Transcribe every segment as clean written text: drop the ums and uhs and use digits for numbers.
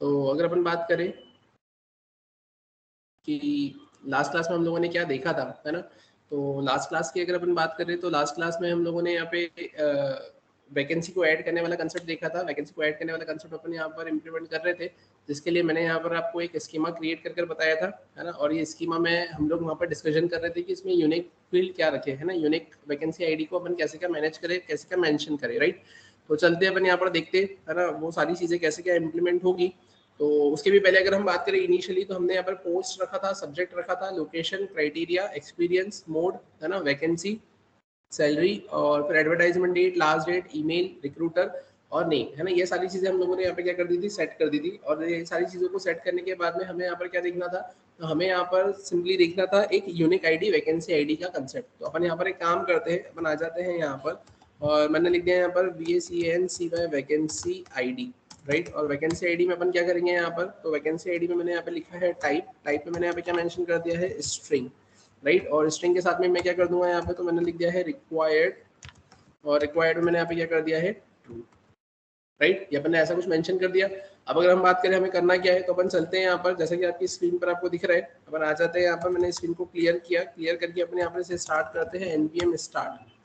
तो अगर अपन बात करें कि लास्ट क्लास में हम लोगों ने क्या देखा था, है ना। तो लास्ट क्लास की अगर अपन बात करें तो लास्ट क्लास में हम लोगों ने यहाँ पे वैकेंसी को ऐड करने वाला कंसेप्ट देखा था। वैकेंसी को ऐड करने वाला कंसेप्ट अपन यहाँ पर इम्प्लीमेंट कर रहे थे, जिसके लिए मैंने यहाँ पर आपको एक स्कीमा क्रिएट कर बताया था, है ना। और ये स्कीमा में हम लोग वहाँ पर डिस्कशन कर रहे थे कि इसमें यूनिक फील्ड क्या रखे, है ना, यूनिक वैकेंसी आईडी को अपन कैसे क्या मैनेज करें, कैसे क्या मेंशन करें, राइट। तो चलते अपन यहाँ पर देखते, है ना, वो सारी चीज़ें कैसे क्या इम्प्लीमेंट होगी। तो उसके भी पहले अगर हम बात करें इनिशियली, तो हमने यहाँ पर पोस्ट रखा था, सब्जेक्ट रखा था, लोकेशन, क्राइटेरिया, एक्सपीरियंस, मोड, है ना, वैकेंसी, सैलरी, और फिर advertisement date, last date, email, recruiter और नेम, है ना। ये सारी चीज़ें हम लोगों ने यहाँ पे क्या कर दी थी, सेट कर दी थी। और ये सारी चीज़ों को सेट करने के बाद में हमें यहाँ पर क्या देखना था, तो हमें यहाँ पर सिंपली देखना था एक यूनिक आईडी, वैकेंसी आईडी का कंसेप्ट। तो अपन यहाँ पर एक काम करते हैं, अपन आ जाते हैं यहाँ पर, और मैंने लिख दिया यहाँ पर VACNCY वैकेंसी आईडी, राइट। और वैकेंसी आईडी में अपन क्या करेंगे यहाँ पर, तो वैकेंसी आईडी में मैंने यहाँ पे लिखा है टाइप में मैंने यहाँ पे क्या मेंशन कर दिया है, स्ट्रिंग, राइट। और स्ट्रिंग के साथ में मैं क्या कर दूंगा यहाँ पे, तो मैंने लिख दिया है रिक्वायर्ड, और रिक्वायर्ड में मैंने यहाँ पे क्या कर दिया है, ट्रू, राइट। ये अपन ने ऐसा कुछ मेंशन कर दिया। अब अगर हम बात करें हमें करना क्या है, तो अपन चलते हैं यहाँ पर, जैसे कि आपकी स्क्रीन पर आपको दिख रहा है, अपन आ जाते हैं यहाँ पर। मैंने स्क्रीन को क्लियर किया, क्लियर करके अपने यहाँ पर से स्टार्ट करते हैं npm स्टार्ट।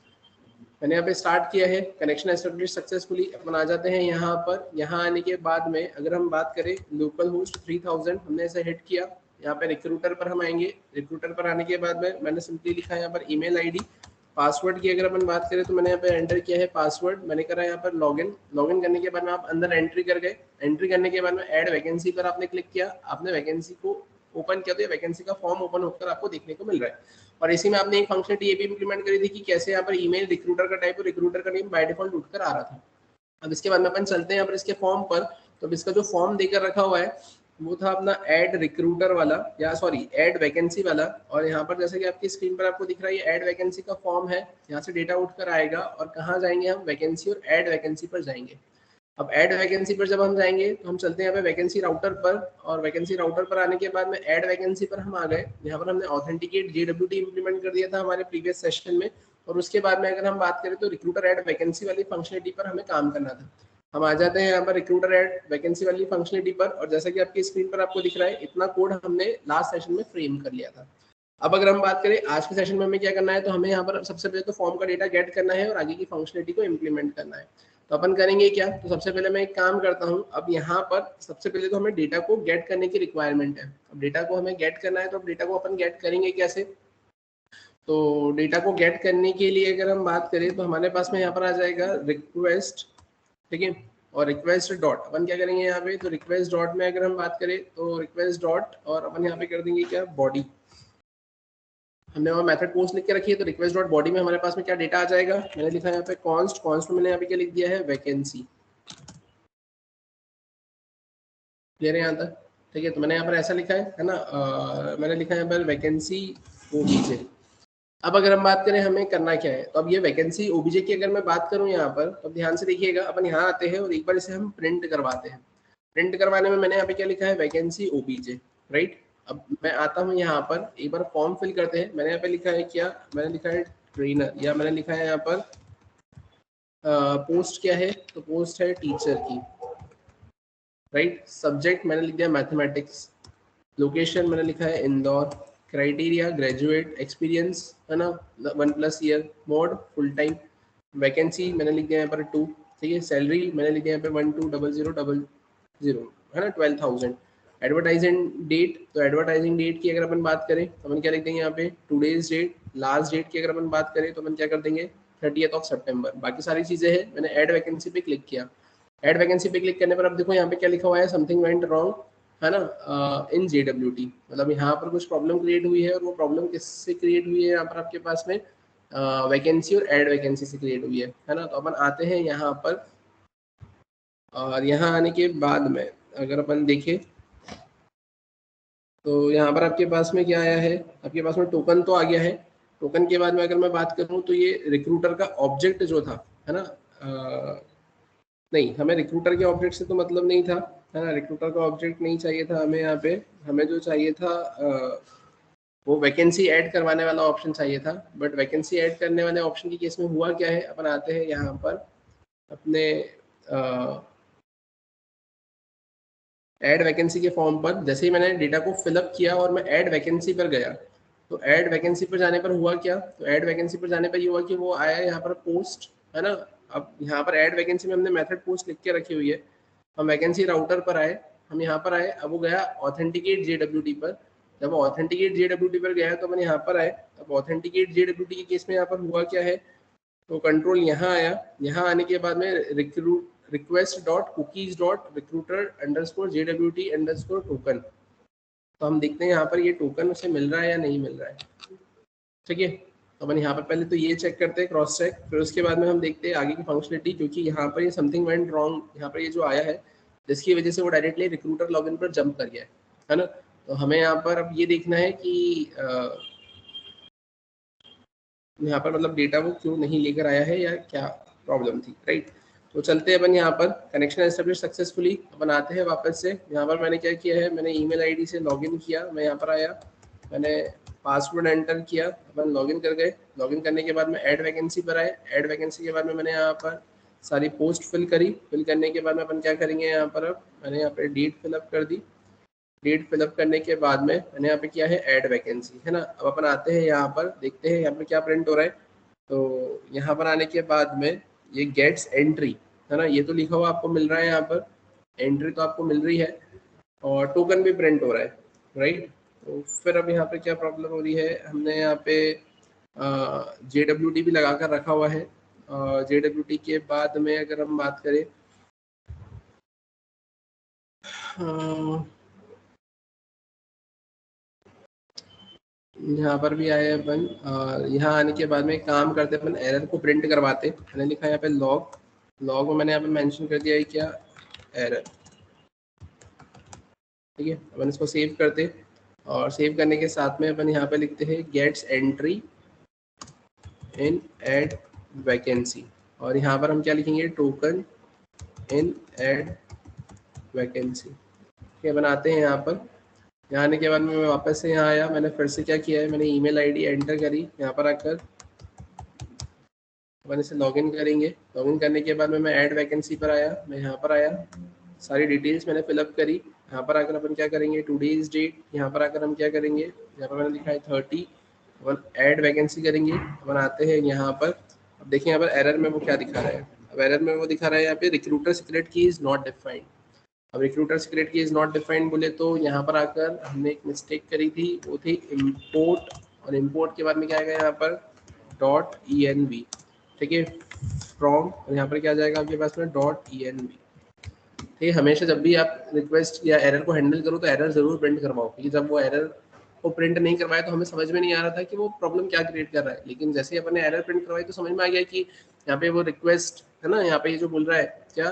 मैंने यहाँ पे स्टार्ट किया है, कनेक्शन एस्टेब्लिश सक्सेसफुली। अपन आ जाते हैं यहाँ पर। यहाँ आने के बाद में अगर हम बात करें लोकल होस्ट 3000 हमने ऐसे हिट किया। यहाँ पे रिक्रूटर पर हम आएंगे। रिक्रूटर पर आने के बाद में मैंने सिंपली लिखा है यहाँ पर ईमेल आईडी। पासवर्ड की अगर अपन बात करें तो मैंने यहाँ पे एंटर किया है पासवर्ड। मैंने करा यहाँ पर लॉगिन। लॉगिन करने के बाद में आप अंदर एंट्री कर गए। एंट्री करने के बाद में ऐड वैकेंसी पर आपने क्लिक किया। आपने वैकेंसी को ओपन किया, तो ये वैकेंसी का फॉर्म ओपन होकर आपको देखने को मिल रहा है। और इसी में आपने एक फंक्शनलिटी ये भी इंप्लीमेंट करी थी कि कैसे यहाँ पर ईमेल, रिक्रूटर का टाइप और रिक्रूटर का नेम बाय डिफॉल्ट उठकर आ रहा था। अब इसके बाद में अपन चलते हैं यहाँ पर इसके फॉर्म पर। तो इसका जो फॉर्म देकर रखा हुआ है वो था अपना ऐड रिक्रूटर वाला, या सॉरी ऐड वैकेंसी वाला। और यहाँ पर जैसे कि आपकी स्क्रीन पर आपको दिख रहा है ये ऐड वैकेंसी का फॉर्म है। यहाँ से डेटा उठकर आएगा और कहाँ जाएंगे हम, वैकेंसी और ऐड वैकेंसी पर जाएंगे। अब ऐड वैकेंसी पर जब हम जाएंगे तो हम चलते हैं यहाँ पे वैकेंसी राउटर पर। और वैकेंसी राउटर पर आने के बाद में ऐड वैकेंसी पर हम आ गए। यहाँ पर हमने ऑथेंटिकेट JWT इंप्लीमेंट कर दिया था हमारे प्रीवियस सेशन में। और उसके बाद में अगर हम बात करें तो रिक्रूटर ऐड वैकेंसी वाली फंक्शनलिटी पर हमें काम करना था। हम आ जाते हैं यहाँ पर रिक्रूटर ऐड वैकेंसी वाली फंक्शनलिटी पर। और जैसा कि आपकी स्क्रीन पर आपको दिख रहा है, इतना कोड हमने लास्ट सेशन में फ्रेम कर लिया था। अब अगर हम बात करें आज के सेशन में हमें क्या करना है, तो हमें यहाँ पर सबसे पहले तो फॉर्म का डेटा गेट करना है और आगे की फंक्शनलिटी को इम्प्लीमेंट करना है। तो अपन करेंगे क्या, तो सबसे पहले मैं एक काम करता हूँ। अब यहाँ पर सबसे पहले तो हमें डेटा को गेट करने की रिक्वायरमेंट है। अब डेटा को हमें गेट करना है, तो अब डेटा को अपन गेट करेंगे कैसे। तो डेटा को गेट करने के लिए अगर हम बात करें तो हमारे पास में यहाँ पर आ जाएगा रिक्वेस्ट, ठीक है। और रिक्वेस्ट डॉट अपन क्या करेंगे यहाँ पे, तो रिक्वेस्ट डॉट में अगर हम बात करें तो रिक्वेस्ट डॉट, और अपन यहाँ पे कर देंगे क्या, बॉडी। हमने वहाँ मेथड पोस्ट लिख के रखी है, तो रिक्वेस्ट डॉट बॉडी में हमारे पास में क्या डेटा आ जाएगा, मैंने लिखा है यहाँ पे कॉन्स्ट। कॉन्स्ट में मैंने यहाँ पे क्या लिख दिया है, वैकेंसी। क्लियर है यहाँ तक, ठीक है। तो मैंने यहाँ पर ऐसा लिखा है ना, मैंने लिखा है यहाँ पर वैकेंसी ओबीजे। अब अगर हम बात करें हमें करना क्या है, तो अब ये वैकेंसी ओबीजे की अगर मैं बात करूँ यहाँ पर, तो ध्यान से देखिएगा। अपन यहाँ आते हैं और एक बार इसे हम प्रिंट करवाते हैं। प्रिंट करवाने में मैंने यहाँ पे क्या लिखा है, वैकेंसी ओबीजे, राइट। अब मैं आता हूँ यहाँ पर, एक बार फॉर्म फिल करते हैं। मैंने यहाँ पे लिखा है क्या, मैंने लिखा है ट्रेनर, या मैंने लिखा है यहाँ पर पोस्ट क्या है, तो पोस्ट है टीचर की, राइट। सब्जेक्ट मैंने लिख दिया मैथमेटिक्स। लोकेशन मैंने लिखा है इंदौर। क्राइटेरिया ग्रेजुएट, एक्सपीरियंस है ना 1+ year, mode full time. Vacancy मैंने लिख दिया यहाँ पर 2, ठीक है। सैलरी मैंने लिख दिया यहाँ पे 120000, है ना, 12,000। एडवर्टाइजिंग डेट, तो एडवर्टाइजिंग डेट की अगर अपन बात करें तो अपन क्या लिख देंगे यहाँ पे, टूडेज डेट। लास्ट डेट की अगर अपन बात करें तो अपन क्या कर देंगे, 30th सितंबर। बाकी सारी चीज़ें हैं। मैंने ऐड वैकेंसी पे क्लिक किया। ऐड वैकेंसी पे क्लिक करने पर अब देखो यहाँ पे क्या लिखा हुआ है, समथिंग वेंट रॉन्ग, है ना, इन JWT। मतलब यहाँ पर कुछ प्रॉब्लम क्रिएट हुई है, और वो प्रॉब्लम किससे क्रिएट हुई है, यहाँ पर आपके पास में वैकेंसी और ऐड वैकेंसी से क्रिएट हुई है ना। तो अपन आते हैं यहाँ पर, और यहाँ आने के बाद में अगर अपन देखें तो यहाँ पर आपके पास में क्या आया है, आपके पास में टोकन तो आ गया है। टोकन के बाद में अगर मैं बात करूँ तो ये रिक्रूटर का ऑब्जेक्ट जो था, है ना, नहीं, हमें रिक्रूटर के ऑब्जेक्ट से तो मतलब नहीं था, है ना। रिक्रूटर का ऑब्जेक्ट नहीं चाहिए था हमें यहाँ पे। हमें जो चाहिए था वो वैकेंसी ऐड करवाने वाला ऑप्शन चाहिए था। बट वैकेंसी ऐड करने वाले ऑप्शन की केस में हुआ क्या है, अपन आते हैं यहाँ पर अपने ऐड वैकेंसी के फॉर्म पर जैसे ही मैंने डेटा को फिलअप किया और मैं ऐड वैकेंसी पर गया, तो ऐड वैकेंसी पर जाने पर हुआ क्या, तो ऐड वैकेंसी पर जाने पर ये हुआ कि वो आया यहाँ पर पोस्ट, है ना। अब यहाँ पर ऐड वैकेंसी में हमने मेथड पोस्ट लिख के रखी हुई है, हम वैकेंसी राउटर पर आए, हम यहाँ पर आए, अब वो गया ऑथेंटिकेट JWT पर। जब ऑथेंटिकेट JWT पर गया तो अपन यहाँ पर आए, अब ऑथेंटिकेट JWT के केस में यहाँ पर हुआ क्या है, तो कंट्रोल यहाँ आया, यहाँ आने के बाद में request dot cookies dot recruiter underscore JWT underscore token, तो हम देखते हैं यहाँ पर ये टोकन उसे मिल रहा है या नहीं मिल रहा है, ठीक है। तो अपन यहाँ पर पहले तो ये चेक करते हैं, क्रॉस चेक, फिर उसके बाद में हम देखते हैं आगे की फंक्शनलिटी, क्योंकि यहाँ पर ये समथिंग वेंट रॉन्ग, यहाँ पर ये जो आया है जिसकी वजह से वो डायरेक्टली रिक्रूटर लॉगिन पर जंप कर गया है ना। तो हमें यहाँ पर अब ये देखना है कि यहाँ पर मतलब डेटा वो क्यों नहीं लेकर आया है या क्या प्रॉब्लम थी, राइट। तो चलते हैं अपन यहाँ पर कनेक्शन एस्टेब्लिश सक्सेसफुली, अपन आते हैं वापस से। यहाँ पर मैंने क्या किया है, मैंने ईमेल आईडी से लॉगिन किया, मैं यहाँ पर आया, मैंने पासवर्ड एंटर किया, अपन लॉगिन कर गए। लॉगिन करने के बाद में ऐड वैकेंसी पर आए, ऐड वैकेंसी के बाद में मैंने यहाँ पर सारी पोस्ट फिल करी, फिल करने के बाद में अपन क्या करेंगे यहाँ पर, अब मैंने यहाँ पर डेट फिलअप कर दी, डेट फिलअप करने के बाद में मैंने यहाँ पे किया है ऐड वैकेंसी, है ना। अब अपन आते हैं यहाँ पर, देखते हैं यहाँ पे क्या प्रिंट हो रहा है। तो यहाँ पर आने के बाद में ये गेट्स एंट्री, है ना, ये तो लिखा हुआ आपको मिल रहा है, यहाँ पर एंट्री तो आपको मिल रही है और टोकन भी प्रिंट हो रहा है, राइट। तो फिर अब यहाँ पे क्या प्रॉब्लम हो रही है, हमने यहाँ पे JWT भी लगा कर रखा हुआ है। JWT के बाद में अगर हम बात करें, यहाँ पर भी आए अपन, यहाँ आने के बाद में काम करते अपन एरर को प्रिंट करवाते। मैंने लिखा है यहाँ पे लॉग, लॉग में मैंने यहाँ पे मेंशन कर दिया है क्या, एरर, ठीक है। अपन इसको सेव करते और सेव करने के साथ में अपन यहाँ पे लिखते हैं gets entry in add vacancy, और यहाँ पर हम क्या लिखेंगे, टोकन इन ऐड वैकेंसी, ठीक है। बनाते हैं यहाँ पर, यहाँ आने के बाद में मैं वापस से यहाँ आया, मैंने फिर से क्या किया है, मैंने ईमेल आईडी एंटर करी, यहाँ पर आकर अपन इसे लॉगिन करेंगे। लॉगिन करने के बाद में मैं ऐड वैकेंसी पर आया, मैं यहाँ पर आया, सारी डिटेल्स मैंने फिलअप करी। यहाँ पर आकर अपन क्या करेंगे, टुडेज डेट, यहाँ पर आकर हम क्या करेंगे, यहाँ पर मैंने लिखा है 30, अपन ऐड वैकेंसी करेंगे। अपन आते हैं यहाँ पर, अब देखिए यहाँ पर एरर में वो क्या दिखा रहा है, अब एरर में वो दिखा रहा है यहाँ पे रिक्रूटर सीक्रेट की इज नॉट डिफाइंड। अब रिक्रूटर सीक्रेट की इज नॉट डिफाइंड बोले तो यहाँ पर आकर हमने एक मिस्टेक करी थी, वो थी इम्पोर्ट, और इम्पोर्ट के बाद में क्या आएगा यहाँ पर .env, ठीक है, फ्रॉम, और यहाँ पर क्या जाएगा आपके पास में .env, ठीक है। हमेशा जब भी आप रिक्वेस्ट या एरर को हैंडल करो तो एरर जरूर प्रिंट करवाओ, क्योंकि जब वो एरर को प्रिंट नहीं करवाया तो हमें समझ में नहीं आ रहा था कि वो प्रॉब्लम क्या क्रिएट कर रहा है, लेकिन जैसे ही अपने एरर प्रिंट करवाई तो समझ में आ गया कि यहाँ पे वो रिक्वेस्ट है ना, यहाँ पे ये जो बोल रहा है क्या,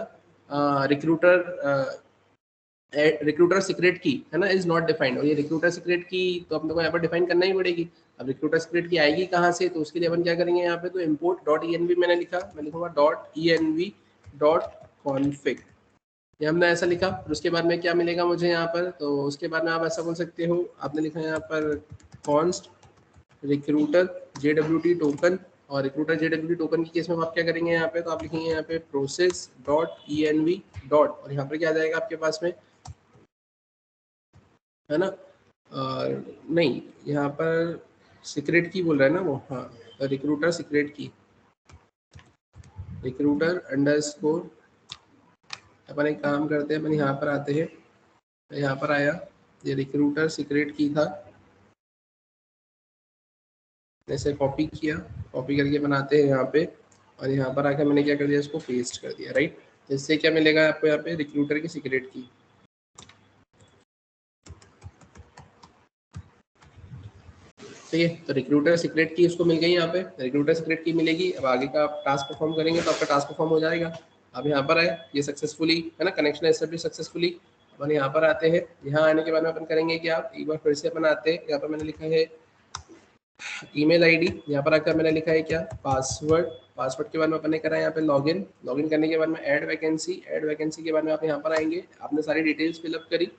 रिक्रूटर सीक्रेट की है ना इज नॉट डिफाइंड, और ये रिक्रूटर सीक्रेट की तो अपने को यहाँ पर डिफाइन करना ही पड़ेगी। अब रिक्रूटर सीक्रेट की आएगी कहाँ से, तो उसके लिए अपन क्या करेंगे, यहाँ पे तो इम्पोर्ट .env मैंने लिखा, मैं लिखूंगा .env.config, ये हमने ऐसा लिखा। फिर उसके बाद में क्या मिलेगा मुझे यहाँ पर, तो उसके बाद में आप ऐसा बोल सकते हो, आपने लिखा है यहाँ पर कॉन्स्ट रिक्रूटर JWT टोकन, और रिक्रूटर JWT टोकन के केस में आप क्या करेंगे यहाँ पे, तो आप लिखेंगे यहाँ पे process.env डॉट, और यहाँ पर क्या आ जाएगा आपके पास में, है ना, नहीं यहाँ पर सीक्रेट की बोल रहा है ना वो, हाँ, रिक्रूटर सीक्रेट की, रिक्रूटर अंडरस्कोर, अपन एक काम करते हैं, अपन यहाँ पर आते हैं, यहाँ पर आया, ये रिक्रूटर सीक्रेट की था, जैसे कॉपी किया, कॉपी करके बनाते हैं यहाँ पे, और यहाँ पर आकर मैंने क्या कर दिया, इसको पेस्ट कर दिया, राइट। इससे क्या मिलेगा आपको यहाँ पे, रिक्रूटर की सीक्रेट की, ठीक है। तो रिक्रूटर सीक्रेट की उसको मिल गई, यहाँ पे रिक्रूटर सीक्रेट की मिलेगी। अब आगे का आप टास्क परफॉर्म करेंगे तो आपका टास्क परफॉर्म हो जाएगा। अब यहाँ पर आए, ये सक्सेसफुली है ना, कनेक्शन एस्टेब्लिश सक्सेसफुली। अपन यहाँ पर आते हैं, यहाँ आने के बाद में अपन करेंगे कि आप एक बार फिर से अपन आते हैं, यहाँ पर मैंने लिखा है ईमेल आईडी, यहाँ पर आकर मैंने लिखा है क्या, पासवर्ड, पासवर्ड के बाद में अपने करा यहाँ पे लॉगिन, लॉगिन करने के बाद में ऐड वैकेंसी, ऐड वैकेंसी के बाद में आप यहाँ पर आएंगे, आपने सारी डिटेल्स फिलअप करी,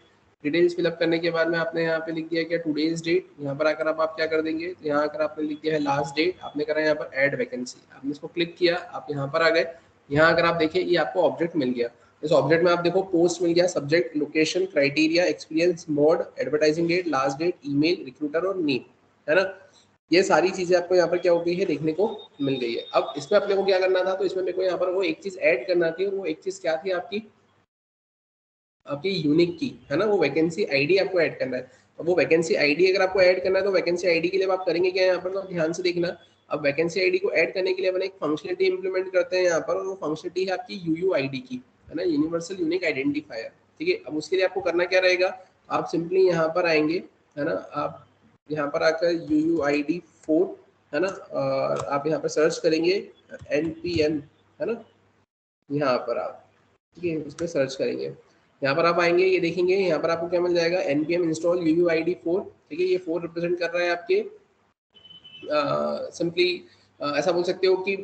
डिटेल्स फिलअप करने के बाद में आपने यहाँ पे लिख दिया क्या, टुडेज डेट, यहाँ पर आकर आप क्या कर देंगे, तो यहाँ आकर आपने लिख दिया है लास्ट डेट, आपने करा यहाँ पर ऐड वैकेंसी, आपने इसको क्लिक किया, आप यहाँ पर आ गए। यहाँ अगर आप देखें ये आपको ऑब्जेक्ट मिल गया, इस ऑब्जेक्ट में आप देखो पोस्ट मिल गया, subject, location, criteria, experience, mode, advertising date, last date, email, recruiter और नेम, है ना। ये सारी चीजें आपको यहाँ पर क्या हो गई है, देखने को मिल गई है। अब इसमें अपने को क्या करना था, तो इसमें मेरे को यहाँ पर वो एक चीज ऐड करना थी, और वो एक चीज क्या थी आपकी यूनिक की, है ना, वो वैकेंसी आईडी आपको ऐड करना है। अब वो वैकेंसी आईडी अगर आपको ऐड करना है, तो वैकेंसी आईडी के लिए आप करेंगे क्या यहाँ पर, तो ध्यान से देखना। अब वैकेंसी आईडी को ऐड करने के लिए अपन एक फंक्शनलिटी इंप्लीमेंट करते हैं यहाँ पर, और वो फंक्शनलिटी है आपकी यूयूआईडी की, है ना, यूनिवर्सल यूनिक आइडेंटिफायर। ठीक है, अब उसके लिए आपको करना क्या रहेगा, आप सिंपली यहाँ पर आएंगे, है ना, आप यहाँ पर आकर UUID4, है ना, और आप यहाँ पर सर्च करेंगे NPM, है ना, यहाँ पर आप, ठीक है, उस पर सर्च करेंगे। यहाँ पर आप आएंगे, ये देखेंगे, यहाँ पर आपको क्या मिल जाएगा, npm इंस्टॉल UUID4। ठीक है, ये 4 रिप्रेजेंट कर रहा है आपके, सिंपली ऐसा बोल सकते हो कि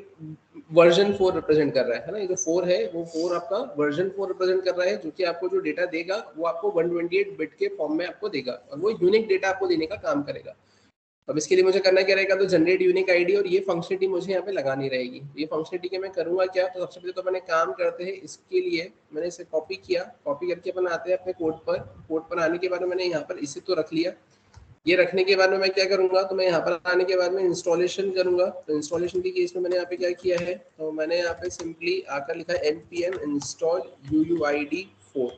वर्जन 4 रिप्रेजेंट कर रहा है ना, ये जो 4 है वो 4 आपका वर्जन 4 रिप्रेजेंट कर रहा है, जो कि आपको जो डेटा देगा वो आपको 128 बिट के फॉर्म में आपको देगा, और वो यूनिक डेटा आपको देने का काम करेगा। अब इसके लिए मुझे करना क्या रहेगा, तो जनरेट यूनिक आईडी, और ये फंक्शनलिटी मुझे यहाँ पे लगानी रहेगी। ये फंक्शनलिटी के मैं करूँगा क्या, तो सबसे पहले तो मैंने काम करते हैं, इसके लिए मैंने इसे कॉपी किया, कॉपी करके अपन आते हैं अपने कोड पर आने के बाद मैंने यहाँ पर इसे तो रख लिया। ये रखने के बाद में मैं क्या करूंगा, तो मैं यहाँ पर आने के बाद में इंस्टॉलेशन करूंगा। तो इंस्टॉलेशन के केस में मैंने यहाँ पे क्या किया है, तो मैंने यहाँ पे सिंपली आकर लिखा है npm इंस्टॉल UUID4।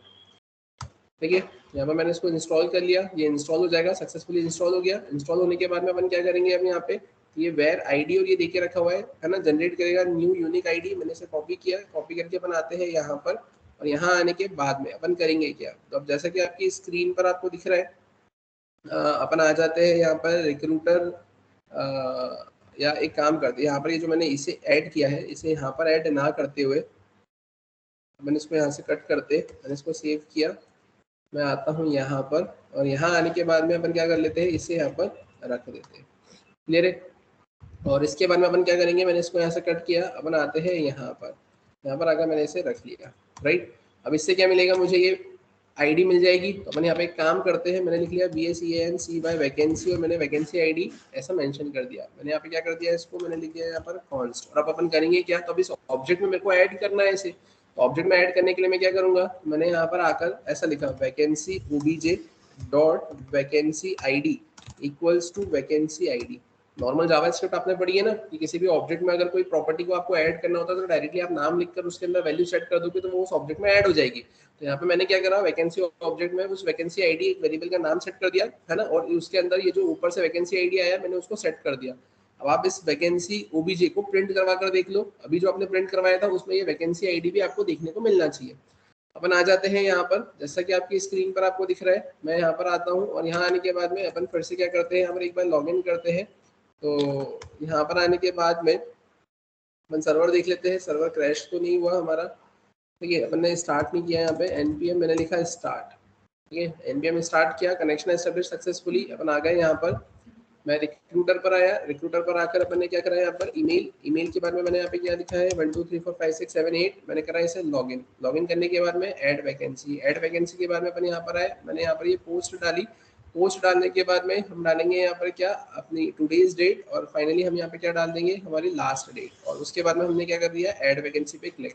ठीक है, यहाँ पर मैंने इसको इंस्टॉल कर लिया, ये इंस्टॉल हो जाएगा, सक्सेसफुली इंस्टॉल हो गया। इंस्टॉल होने के बाद में अपन क्या करेंगे, अब यहाँ पे ये वेर आईडी और ये देके रखा हुआ है ना, जनरेट करेगा न्यू यूनिक आईडी। मैंने इसे कॉपी किया, कॉपी करके अपन आते हैं यहाँ पर, और यहाँ आने के बाद में अपन करेंगे क्या, तो अब जैसा कि आपकी स्क्रीन पर आपको दिख रहा है, अपन आ जाते हैं यहाँ पर रिक्रूटर, या एक काम करते हैं, यहाँ पर ये जो मैंने इसे ऐड किया है, इसे यहाँ पर ऐड ना करते हुए मैंने इसको यहाँ से कट करते, मैंने इसको सेव किया, मैं आता हूँ यहाँ पर, और यहाँ आने के बाद में अपन क्या कर लेते हैं, इसे यहाँ पर रख देते हैं। क्लियर है, और इसके बाद में अपन क्या करेंगे, मैंने इसको यहाँ से कट किया, अपन आते हैं यहाँ पर आकर मैंने इसे रख लिया, राइट। अब इससे क्या मिलेगा, मुझे ये आईडी मिल जाएगी। तो अपन यहाँ पे एक काम करते हैं, मैंने लिख लिया BACANC वैकेंसी, और मैंने वैकेंसी आईडी ऐसा मेंशन कर दिया। मैंने यहाँ पे क्या कर दिया, इसको मैंने लिख दिया यहाँ पर कॉन्स्ट। और अब अपन करेंगे क्या, तो अब इस ऑब्जेक्ट में मेरे को ऐड करना है इसे। ऑब्जेक्ट में ऐड करने के लिए मैं क्या करूंगा, मैंने यहाँ पर आकर ऐसा लिखा vacancy OBJ dot vacancy ID equals to vacancy ID। Normal JavaScript आपने पढ़ी है ना, कि किसी भी ऑब्जेक्ट में अगर कोई प्रॉपर्टी को आपको ऐड करना होता है, तो डायरेक्टली आप नाम लिखकर उसके अंदर वैल्यू सेट कर दोगे, तो वो उस ऑब्जेक्ट में ऐड हो जाएगी। तो यहाँ पे मैंने क्या करा, वैकेंसी ऑब्जेक्ट में उस वैकेंसी आईडी एक वेरिएबल का नाम सेट कर दिया, है ना, और उसके अंदर ये जो ऊपर से वैकेंसी आईडी आया मैंने उसको सेट कर दिया। अब आप इस वैकेंसी OBJ को प्रिंट करवा कर देख लो, अभी जो आपने प्रिंट करवाया था उसमें ये वैकेंसी आईडी भी आपको देखने को मिलना चाहिए। अपन आ जाते हैं यहाँ पर, जैसा कि आपकी स्क्रीन पर आपको दिख रहा है, मैं यहाँ पर आता हूँ, और यहाँ आने के बाद में अपन फिर से क्या करते हैं, यहाँ पर एक बार लॉग इन करते हैं। तो यहाँ पर आने के बाद में अपन सर्वर देख लेते हैं, सर्वर क्रैश तो नहीं हुआ हमारा। ठीक है, अपन ने स्टार्ट नहीं किया, यहाँ पे npm मैंने लिखा स्टार्ट। ठीक है, npm स्टार्ट किया, कनेक्शन एस्टेब्लिश सक्सेसफुली। अपन आ गए यहाँ पर, मैं रिक्रूटर पर आया, रिक्रूटर पर आकर अपन ने क्या करा, यहाँ पर ईमेल के बाद में मैंने यहाँ पे क्या लिखा है 1 2 3 4 5 6 7 8। मैंने करा इसे लॉगिन करने के बाद में ऐड वैकेंसी के बाद में अपन यहाँ पर आए, मैंने यहाँ पर ये पोस्ट डाली। पोस्ट डालने के बाद में हम डालेंगे यहाँ पर क्या, अपनी टुडेज डेट, और फाइनली हम यहाँ पे क्या डाल देंगे, हमारी लास्ट डेट। और उसके बाद में हमने क्या कर दिया, ऐड वैकेंसी पे क्लिक।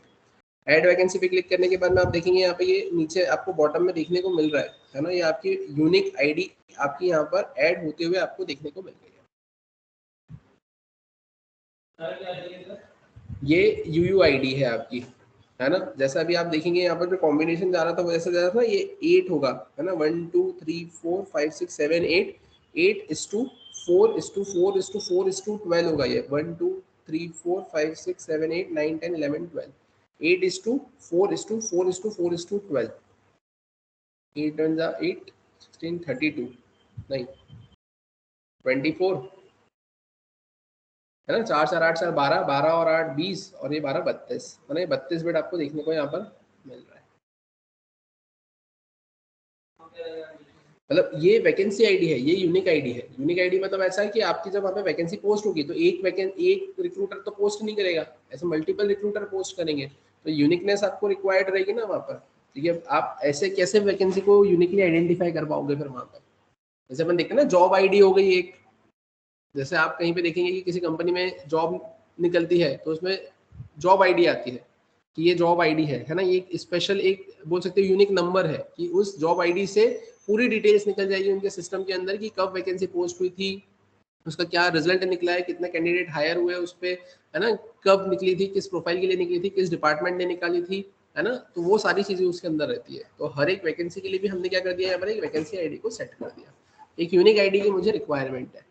ऐड वैकेंसी पे क्लिक करने के बाद में आप देखेंगे यहाँ पे ये नीचे आपको बॉटम में देखने को मिल रहा है ना, ये आपकी यूनिक आईडी आपकी यहाँ पर ऐड होते हुए आपको देखने को मिल रही है। ये UUID है आपकी, है ना, जैसा अभी आप देखेंगे यहाँ पर जो कॉम्बिनेशन जा रहा था वो ऐसा जा रहा था, ये 8 होगा, है ना, 1 2 3 4 5 6 7 8 8:4:4:4:4:12 होगा ये, 1 2 3 4 5 6 7 8 9 10 11 12 8:4:4:4:4:12 8 1 8 16 32 नहीं 24, है ना, 4 4 8 4 12 12 और 8 20 और ये 12 32, मतलब 32 बिट आपको देखने को यहाँ पर मिल रहा है। मतलब ये वैकेंसी आईडी है, ये यूनिक आईडी है। यूनिक आईडी मतलब ऐसा है कि आपकी जब वहाँ पे वैकेंसी पोस्ट होगी तो एक रिक्रूटर तो पोस्ट नहीं करेगा, ऐसे मल्टीपल रिक्रूटर पोस्ट करेंगे, तो यूनिकनेस आपको रिक्वायर्ड रहेगी ना वहाँ पर। ठीक है, आप ऐसे कैसे वैकेंसी को यूनिकली आइडेंटिफाई कर पाओगे फिर वहाँ पर। जैसे अपन देखते हैं ना, जॉब आईडी हो गई एक, जैसे आप कहीं पे देखेंगे कि किसी कंपनी में जॉब निकलती है तो उसमें जॉब आईडी आती है, कि ये जॉब आईडी है ना, ये एक स्पेशल, एक बोल सकते हो यूनिक नंबर है कि उस जॉब आईडी से पूरी डिटेल्स निकल जाएगी उनके सिस्टम के अंदर कि कब वैकेंसी पोस्ट हुई थी, उसका क्या रिजल्ट निकला है, कितने कैंडिडेट हायर हुए उस पे, है ना, कब निकली थी, किस प्रोफाइल के लिए निकली थी, किस डिपार्टमेंट ने निकाली थी, है ना, तो वो सारी चीजें उसके अंदर रहती है। तो हर एक वैकेंसी के लिए भी हमने क्या कर दिया, यहाँ पर एक वैकेंसी आईडी को सेट कर दिया, एक यूनिक आईडी की मुझे रिक्वायरमेंट है।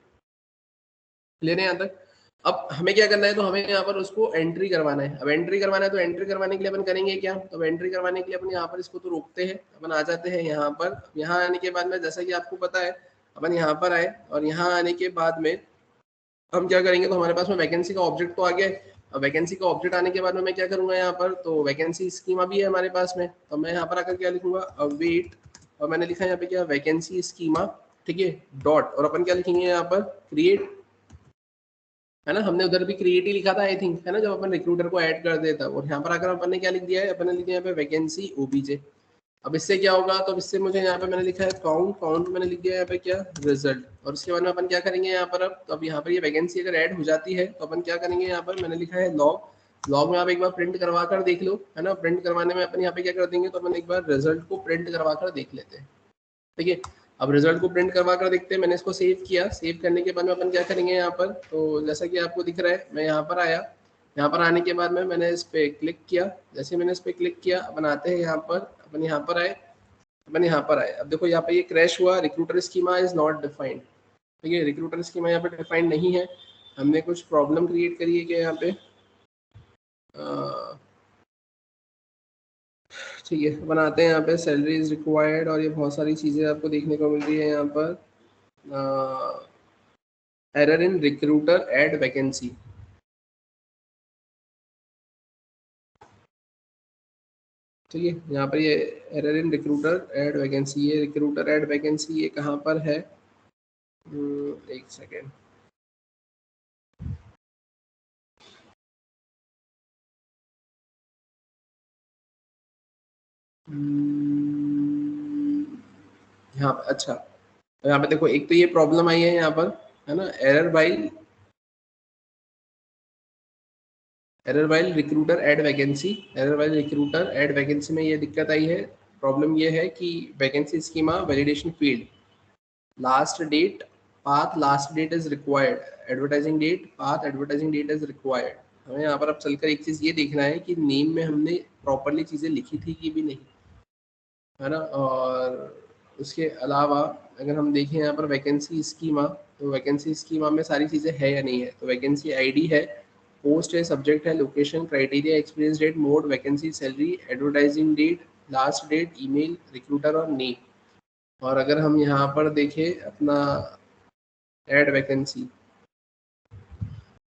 क्लियर है यहाँ तक? अब हमें क्या करना है, तो हमें यहाँ पर उसको एंट्री करवाना है। अब एंट्री करवाना है तो एंट्री करवाने के लिए अपन करेंगे क्या, तो एंट्री करवाने के लिए अपन यहाँ पर इसको तो रोकते हैं, अपन आ जाते हैं यहाँ पर। यहाँ आने के बाद में जैसा कि आपको पता है, अपन यहाँ पर आए और यहाँ आने के बाद में हम क्या करेंगे, तो हमारे पास में वैकेंसी का ऑब्जेक्ट तो आ गया है। अब वैकेंसी का ऑब्जेक्ट आने के बाद में मैं क्या करूंगा यहाँ पर, तो वैकेंसी स्कीमा भी है हमारे पास में, तो मैं यहाँ पर आकर क्या लिखूंगा, अवेट, और मैंने लिखा है यहाँ पे क्या, वैकेंसी स्कीमा, ठीक है, डॉट, और अपन क्या लिखेंगे यहाँ पर, क्रिएट, है ना, हमने उधर भी क्रिएट ही लिखा था आई थिंक, है ना, जब अपन रिक्रूटर को ऐड कर देता। और यहाँ पर आकर अपन ने क्या लिख दिया है, अपन ने लिख दिया यहाँ पे वैकेंसी ओबीजे। अब इससे क्या होगा, तो अब इससे मुझे यहाँ पे मैंने लिखा है काउंट, काउंट मैंने लिख दिया यहाँ पे क्या, रिजल्ट। और उसके बाद में अपन क्या करेंगे यहाँ पर, अब तो अब यहाँ पर ये वैकेंसी अगर ऐड हो जाती है तो अपन क्या करेंगे यहाँ पर, मैंने लिखा है लॉग, लॉग में आप एक बार प्रिंट करवा कर देख लो, है ना, प्रिंट करवाने में अपन यहाँ पे क्या कर देंगे, तो अपन एक बार रिजल्ट को प्रिंट करवा कर देख लेते हैं, ठीक है। अब रिजल्ट को प्रिंट करवा कर देखते हैं, मैंने इसको सेव किया, सेव करने के बाद में अपन क्या करेंगे यहाँ पर, तो जैसा कि आपको दिख रहा है, मैं यहाँ पर आया, यहाँ पर आने के बाद में मैंने इस पर क्लिक किया, जैसे मैंने इस पर क्लिक किया, अपन आते हैं यहाँ पर, अपन यहाँ पर आए, अपन यहाँ पर आए। अब देखो यहाँ पे ये क्रैश हुआ, recruiter schema is not defined, ठीक है, रिक्रूटर स्कीमा यहाँ पे डिफाइंड नहीं है, हमने कुछ प्रॉब्लम क्रिएट करी है क्या यहाँ पे, ठीक है, बनाते हैं यहाँ पे सैलरी इज रिक्वायर्ड, और ये बहुत सारी चीज़ें आपको देखने को मिल रही है यहाँ पर, error in recruiter add vacancy, ठीक है, यहाँ पर ये error in recruiter add vacancy, ये रिक्रूटर एड वैकेंसी ये कहाँ पर है, एक सेकेंड, यहाँ पर, अच्छा, यहाँ पे देखो, एक तो ये प्रॉब्लम आई है यहाँ पर, है ना, error while recruiter add vacancy, error while recruiter add vacancy में ये दिक्कत आई है। प्रॉब्लम ये है कि vacancy schema validation field, last date, path last date is required, advertising date, path advertising date is required. हमें यहाँ पर अब चलकर एक चीज़ ये देखना है कि नेम में हमने प्रॉपरली चीज़ें लिखी थी कि भी नहीं, है ना। और उसके अलावा अगर हम देखें यहाँ पर वैकेंसी स्कीमा, तो वैकेंसी स्कीमा में सारी चीज़ें है या नहीं है, तो वैकेंसी आईडी है, पोस्ट है, सब्जेक्ट है, location, criteria, experience date, mode, vacancy, salary, advertising date, last date, email, recruiter और नेम। और अगर हम यहाँ पर देखें अपना ऐड वैकेंसी,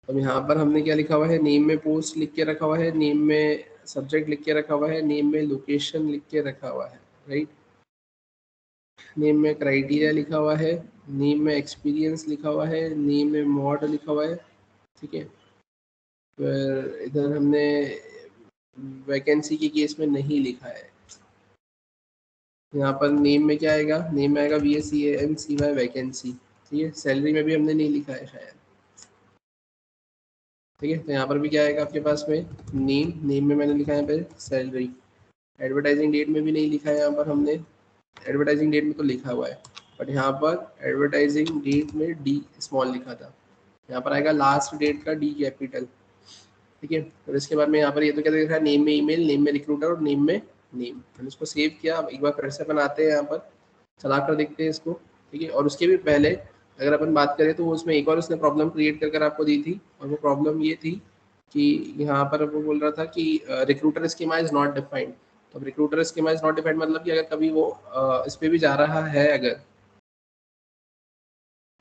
तो यहाँ पर हमने क्या लिखा हुआ है, नेम में पोस्ट लिख के रखा हुआ है, नेम में सब्जेक्ट लिख के रखा हुआ है, नेम में लोकेशन लिख के रखा हुआ है, राइट, नेम में क्राइटेरिया लिखा हुआ है, नेम में एक्सपीरियंस लिखा हुआ है, नेम में मॉड लिखा हुआ है, ठीक है। फिर इधर हमने वैकेंसी के केस में नहीं लिखा है, यहाँ पर नेम में क्या आएगा, नेम में आएगा VACANCY वैकेंसी, ठीक है, सैलरी में भी हमने नहीं लिखा है शायद, ठीक है। तो यहाँ पर भी क्या आएगा आपके पास में, नेम, नेम में मैंने लिखा है यहाँ पे सैलरी, एडवर्टाइजिंग डेट में भी नहीं लिखा है यहाँ पर हमने, एडवर्टाइजिंग डेट में तो लिखा हुआ है, बट यहाँ पर एडवर्टाइजिंग डेट में D स्मॉल लिखा था, यहाँ पर आएगा लास्ट डेट का D कैपिटल, ठीक है। और इसके बाद में यहाँ पर ये तो क्या दिख रहा है, नेम में ईमेल, नेम में रिक्रूटर और नेम में नेम। मैंने इसको सेव किया, अब एक बार फिर से बनाते हैं, यहाँ पर चला कर देखते हैं इसको, ठीक है। और उसके भी पहले अगर अपन बात करें तो उसमें एक और उसने प्रॉब्लम क्रिएट कर आपको दी थी, और वो प्रॉब्लम ये थी कि यहाँ पर वो बोल रहा था कि recruiter schema is not defined. तो recruiter schema is not defined मतलब कि अगर कभी वो इस पे भी जा रहा है अगर,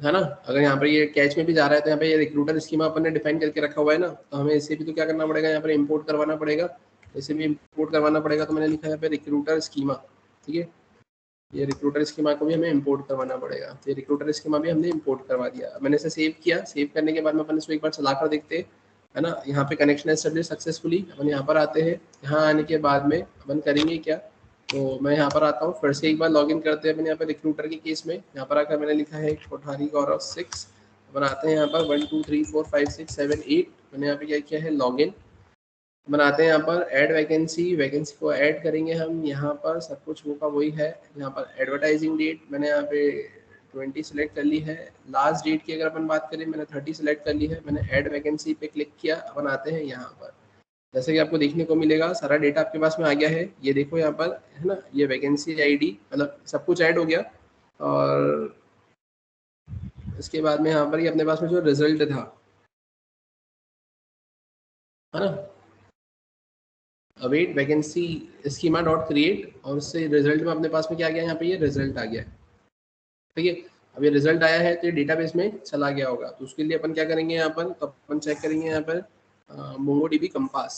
है ना, अगर यहाँ पर ये कैच में भी जा रहा है तो यहाँ पे ये रिक्रूटर स्कीमा अपन ने डिफाइन करके रखा हुआ है ना, तो हमें इसे भी तो क्या करना पड़ेगा, यहाँ पर इंपोर्ट करवाना पड़ेगा, इसे भी इंपोर्ट करवाना पड़ेगा। तो मैंने लिखा है यहाँ पे रिक्रूटर स्कीमा, ठीक है, ये रिक्रूटर स्कीमा को भी हमें इंपोर्ट करवाना पड़ेगा, तो ये रिक्रूटर स्कीमा भी हमने इंपोर्ट करवा दिया। मैंने इसे सेव किया, सेव करने के बाद में अपन इसको एक बार चला कर देखते हैं, है ना। यहाँ पे कनेक्शन एस्टेब्लिश सक्सेसफुली, अपन यहाँ पर आते हैं, यहाँ आने के बाद में अपन करेंगे क्या, तो मैं यहाँ पर आता हूँ, फिर से एक बार लॉगिन करते हैं अपन यहाँ पर रिक्रूटर के केस में। यहाँ पर आकर मैंने लिखा है कोठारी गौरव 6, अपन आते हैं यहाँ पर 1 2 3 4 5 6 7 8, मैंने यहाँ पे क्या किया है लॉगिन, बनाते हैं यहाँ पर ऐड वैकेंसी, वैकेंसी को ऐड करेंगे हम यहाँ पर, सब कुछ वो का वही है। यहाँ पर एडवर्टाइजिंग डेट मैंने यहाँ पे 20 सेलेक्ट कर ली है। लास्ट डेट की अगर अपन बात करें मैंने 30 सेलेक्ट कर ली है। मैंने ऐड वैकेंसी पे क्लिक किया। अपन आते हैं यहाँ पर, जैसे कि आपको देखने को मिलेगा सारा डेटा आपके पास में आ गया है। ये देखो यहाँ पर है ना, ये वैकेंसी आईडी मतलब सब कुछ ऐड हो गया। और इसके बाद में यहाँ पर ये अपने पास में जो रिजल्ट था है ना, await vacancy schema dot create, और उससे रिजल्ट में अपने पास में क्या आ गया, यहाँ पे ये रिजल्ट आ गया है। ठीक है, अब ये रिजल्ट आया है तो ये डेटाबेस में चला गया होगा। तो उसके लिए अपन क्या करेंगे यहाँ पर, तो अपन चेक करेंगे यहाँ पर मोंगोडीबी कंपास।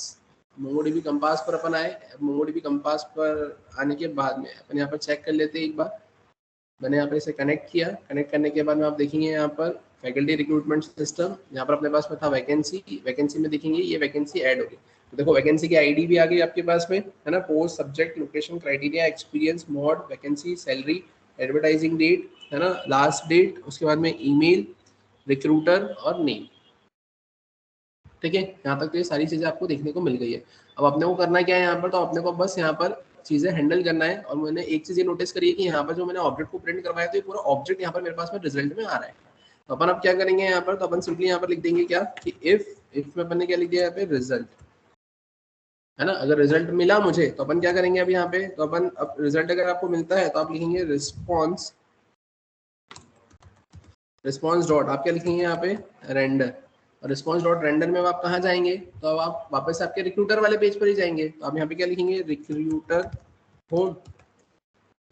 मोंगोडीबी कंपास पर अपन आए। मोंगोडीबी कंपास पर आने के बाद में अपन यहाँ पर चेक कर लेते हैं एक बार। मैंने यहाँ पर इसे कनेक्ट किया। कनेक्ट करने के बाद में आप देखेंगे यहाँ पर फैकल्टी रिक्रूटमेंट सिस्टम, यहाँ पर अपने पास में था वैकेंसी। वैकेंसी में देखेंगे ये वैकेंसी ऐड हो गई। तो देखो वैकेंसी की आईडी भी आ गई आपके पास में है ना, post, subject, location, criteria, experience, mode, vacancy, salary, advertising date है ना, लास्ट डेट, उसके बाद में ईमेल, रिक्रूटर और नेम। ठीक है, यहाँ तक तो ये सारी चीजें आपको देखने को मिल गई है। अब अपने को करना क्या है यहाँ पर, तो अपने को बस यहाँ पर चीजें हैंडल करना है। और मैंने एक चीज ये नोटिस करी है कि यहाँ पर जो मैंने ऑब्जेक्ट को प्रिंट करवाया तो ये पूरा ऑब्जेक्ट यहाँ पर मेरे पास में रिजल्ट में आ रहा है। तो अपन अब क्या करेंगे यहाँ पर, तो अपन सिंपली यहाँ पर लिख देंगे क्या कि इफ में अपन ने क्या लिख दिया यहाँ पे, रिजल्ट है ना। अगर रिजल्ट मिला मुझे तो अपन क्या करेंगे अब यहाँ पे, तो अपन अब रिजल्ट अगर आपको मिलता है तो आप लिखेंगे रिस्पॉन्स, रिस्पॉन्स डॉट आप क्या लिखेंगे यहाँ पे, रेंडर। और रिस्पॉन्स डॉट रेंडर में अब आप कहाँ जाएंगे, तो अब आप वापस आपके रिक्रूटर वाले पेज पर ही जाएंगे। तो आप यहाँ पे क्या लिखेंगे, रिक्रूटर होम।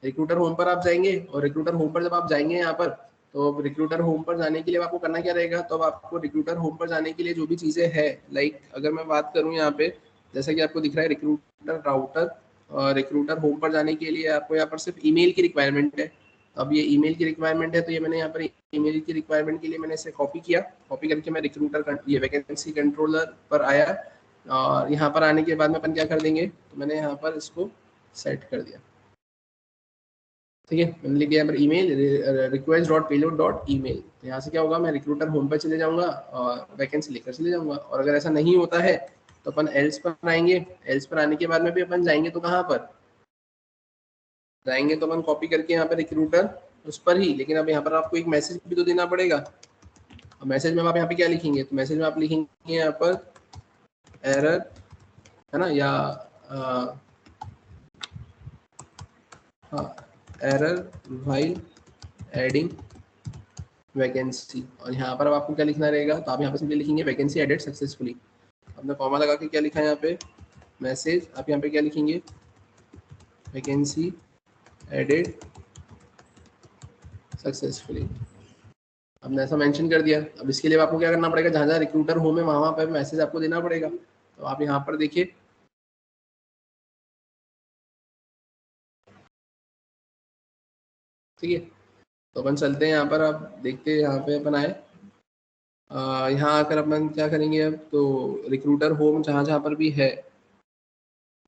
रिक्रूटर होम पर आप जाएंगे, और रिक्रूटर होम पर जब आप जाएंगे यहाँ पर, तो रिक्रूटर होम पर जाने के लिए आपको करना क्या रहेगा, तो अब आपको रिक्रूटर होम पर जाने के लिए जो भी चीज़ें हैं, लाइक अगर मैं बात करूँ यहाँ पे, जैसा कि आपको दिख रहा है रिक्रूटर राउटर, और रिक्रूटर होम पर जाने के लिए आपको यहाँ पर सिर्फ ईमेल की रिक्वायरमेंट है। अब ये ईमेल की रिक्वायरमेंट है, तो ये मैंने यहाँ पर ईमेल की रिक्वायरमेंट के लिए मैंने इसे कॉपी किया। कॉपी करके मैं रिक्रूटर ये वैकेंसी कंट्रोलर पर आया, और यहाँ पर आने के बाद में अपन क्या कर देंगे, तो मैंने यहाँ पर इसको सेट कर दिया। ठीक है, मैंने लिख दिया पर email request dot payload dot email. तो यहाँ से क्या होगा, मैं रिक्रूटर होम पर चले जाऊंगा और वैकेंसी लेकर चले जाऊंगा। और अगर ऐसा नहीं होता है तो अपन एल्स पर आएंगे। एल्स पर आने के बाद में भी अपन जाएंगे तो कहाँ पर जाएंगे, तो अपन कॉपी करके यहाँ पर रिक्रूटर उस पर ही, लेकिन अब यहाँ पर आपको एक मैसेज भी तो देना पड़ेगा। और मैसेज में आप यहाँ पे क्या लिखेंगे, तो मैसेज में आप लिखेंगे यहाँ पर एरर है ना, या हाँ एरर व्हाइल एडिंग वैकेंसी। और यहाँ पर अब आपको क्या लिखना रहेगा, तो आप यहाँ पर सिंपली लिखेंगे वैकेंसी एडेड सक्सेसफुली। आपने कॉमा लगा के क्या लिखा है यहाँ पे, मैसेज, आप यहाँ पे क्या लिखेंगे, वैकेंसी एडेड सक्सेसफुली। आपने ऐसा मेंशन कर दिया। अब इसके लिए आपको क्या करना पड़ेगा, जहाँ जहाँ रिक्रूटर होम है वहाँ पर मैसेज आपको देना पड़ेगा। तो आप यहाँ पर देखिए, ठीक है, तो अपन चलते हैं यहाँ पर, आप देखते हैं यहाँ पे अपन आए। यहाँ आकर अपन क्या करेंगे अब, तो रिक्रूटर होम जहाँ जहाँ पर भी है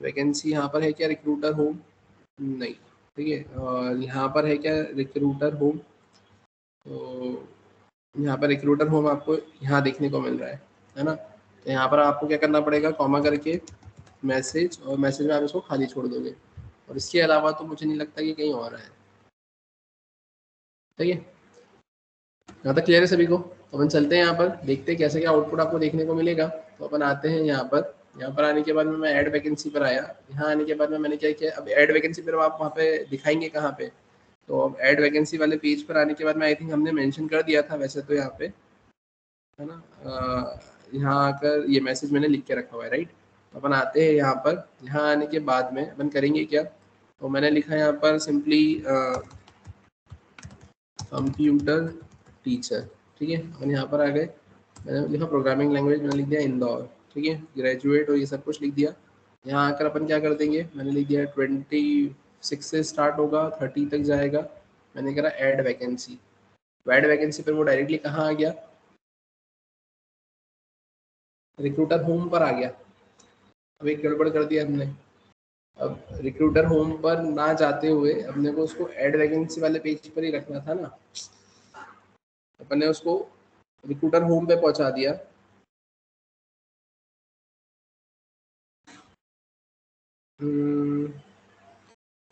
वैकेंसी, यहाँ पर है क्या रिक्रूटर होम, नहीं, ठीक है। और यहाँ पर है क्या रिक्रूटर होम, तो यहाँ पर रिक्रूटर होम आपको यहाँ देखने को मिल रहा है ना। तो यहाँ पर आपको क्या करना पड़ेगा, कॉमा करके मैसेज, और मैसेज में आप इसको खाली छोड़ दोगे। और इसके अलावा तो मुझे नहीं लगता कि कहीं और है। ठीक है, यहाँ तक क्लियर है सभी को। तो अपन चलते हैं यहाँ पर, देखते हैं कैसे क्या आउटपुट आपको देखने को मिलेगा। तो अपन आते हैं यहाँ पर। यहाँ पर आने के बाद में मैं ऐड वैकेंसी पर आया। यहाँ आने के बाद में मैंने क्या किया, अब ऐड वैकेंसी पर आप वहाँ पे दिखाएंगे कहाँ पे, तो अब ऐड वैकेंसी वाले पेज पर आने के बाद में आई थिंक हमने मेंशन कर दिया था वैसे तो यहाँ पे, है ना। यहाँ आकर ये मैसेज मैंने लिख के रखा हुआ है, राइट। तो अपन आते हैं यहाँ पर। यहाँ आने के बाद में अपन करेंगे क्या, तो मैंने लिखा यहाँ पर सिंपली कंप्यूटर टीचर। ठीक है, अपन यहाँ पर आ गए। मैंने लिखा प्रोग्रामिंग लैंग्वेज, मैंने लिख दिया इंदौर। ठीक है, ग्रेजुएट और ये सब कुछ लिख दिया। यहाँ आकर अपन क्या कर देंगे, मैंने लिख दिया 26 से स्टार्ट होगा 30 तक जाएगा। मैंने करा ऐड वैकेंसी। ऐड वैकेंसी पर वो डायरेक्टली कहाँ आ गया, रिक्रूटर होम पर आ गया। अब एक गड़बड़ कर दिया हमने। अब रिक्रूटर होम पर ना जाते हुए अपने को उसको ऐड वैकेंसी वाले पेज पर ही रखना था ना। अपन ने उसको रिक्रूटर होम पे पहुंचा दिया।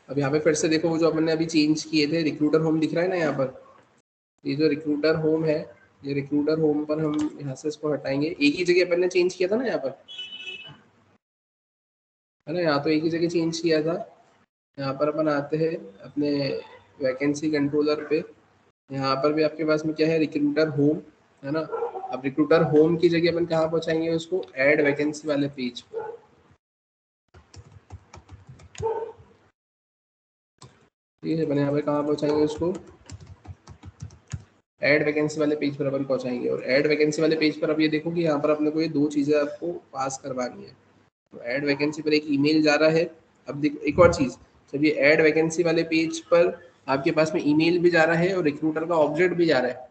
अब यहाँ पे फिर से देखो, वो जो अपन ने अभी चेंज किए थे, रिक्रूटर होम दिख रहा है ना यहाँ पर, ये जो रिक्रूटर होम है, ये रिक्रूटर होम पर हम यहाँ से इसको हटाएंगे। एक ही जगह अपन ने चेंज किया था ना यहाँ पर, है ना, यहाँ तो एक ही जगह चेंज किया था। यहाँ पर अपन आते हैं अपने वैकेंसी कंट्रोलर पे, यहाँ पर भी आपके पास में क्या है, रिक्रूटर होम, है ना। अब रिक्रूटर होम की जगह अपन कहाँ पहुँचाएंगे उसको, ऐड वैकेंसी वाले पेज पर। ठीक है, अपन यहाँ पे कहाँ पहुँचाएंगे उसको, ऐड वैकेंसी वाले पेज पर अपन पहुँचाएंगे। और ऐड वैकेंसी वाले पेज पर अब ये देखो कि यहाँ पर अपने को ये दो चीज़ें आपको पास करवानी है। तो ऐड वैकेंसी पर एक ईमेल जा रहा है। अब देखो एक और चीज़, जब ये ऐड वैकेंसी वाले पेज पर आपके पास में ईमेल भी जा रहा है और रिक्रूटर का ऑब्जेक्ट भी जा रहा है,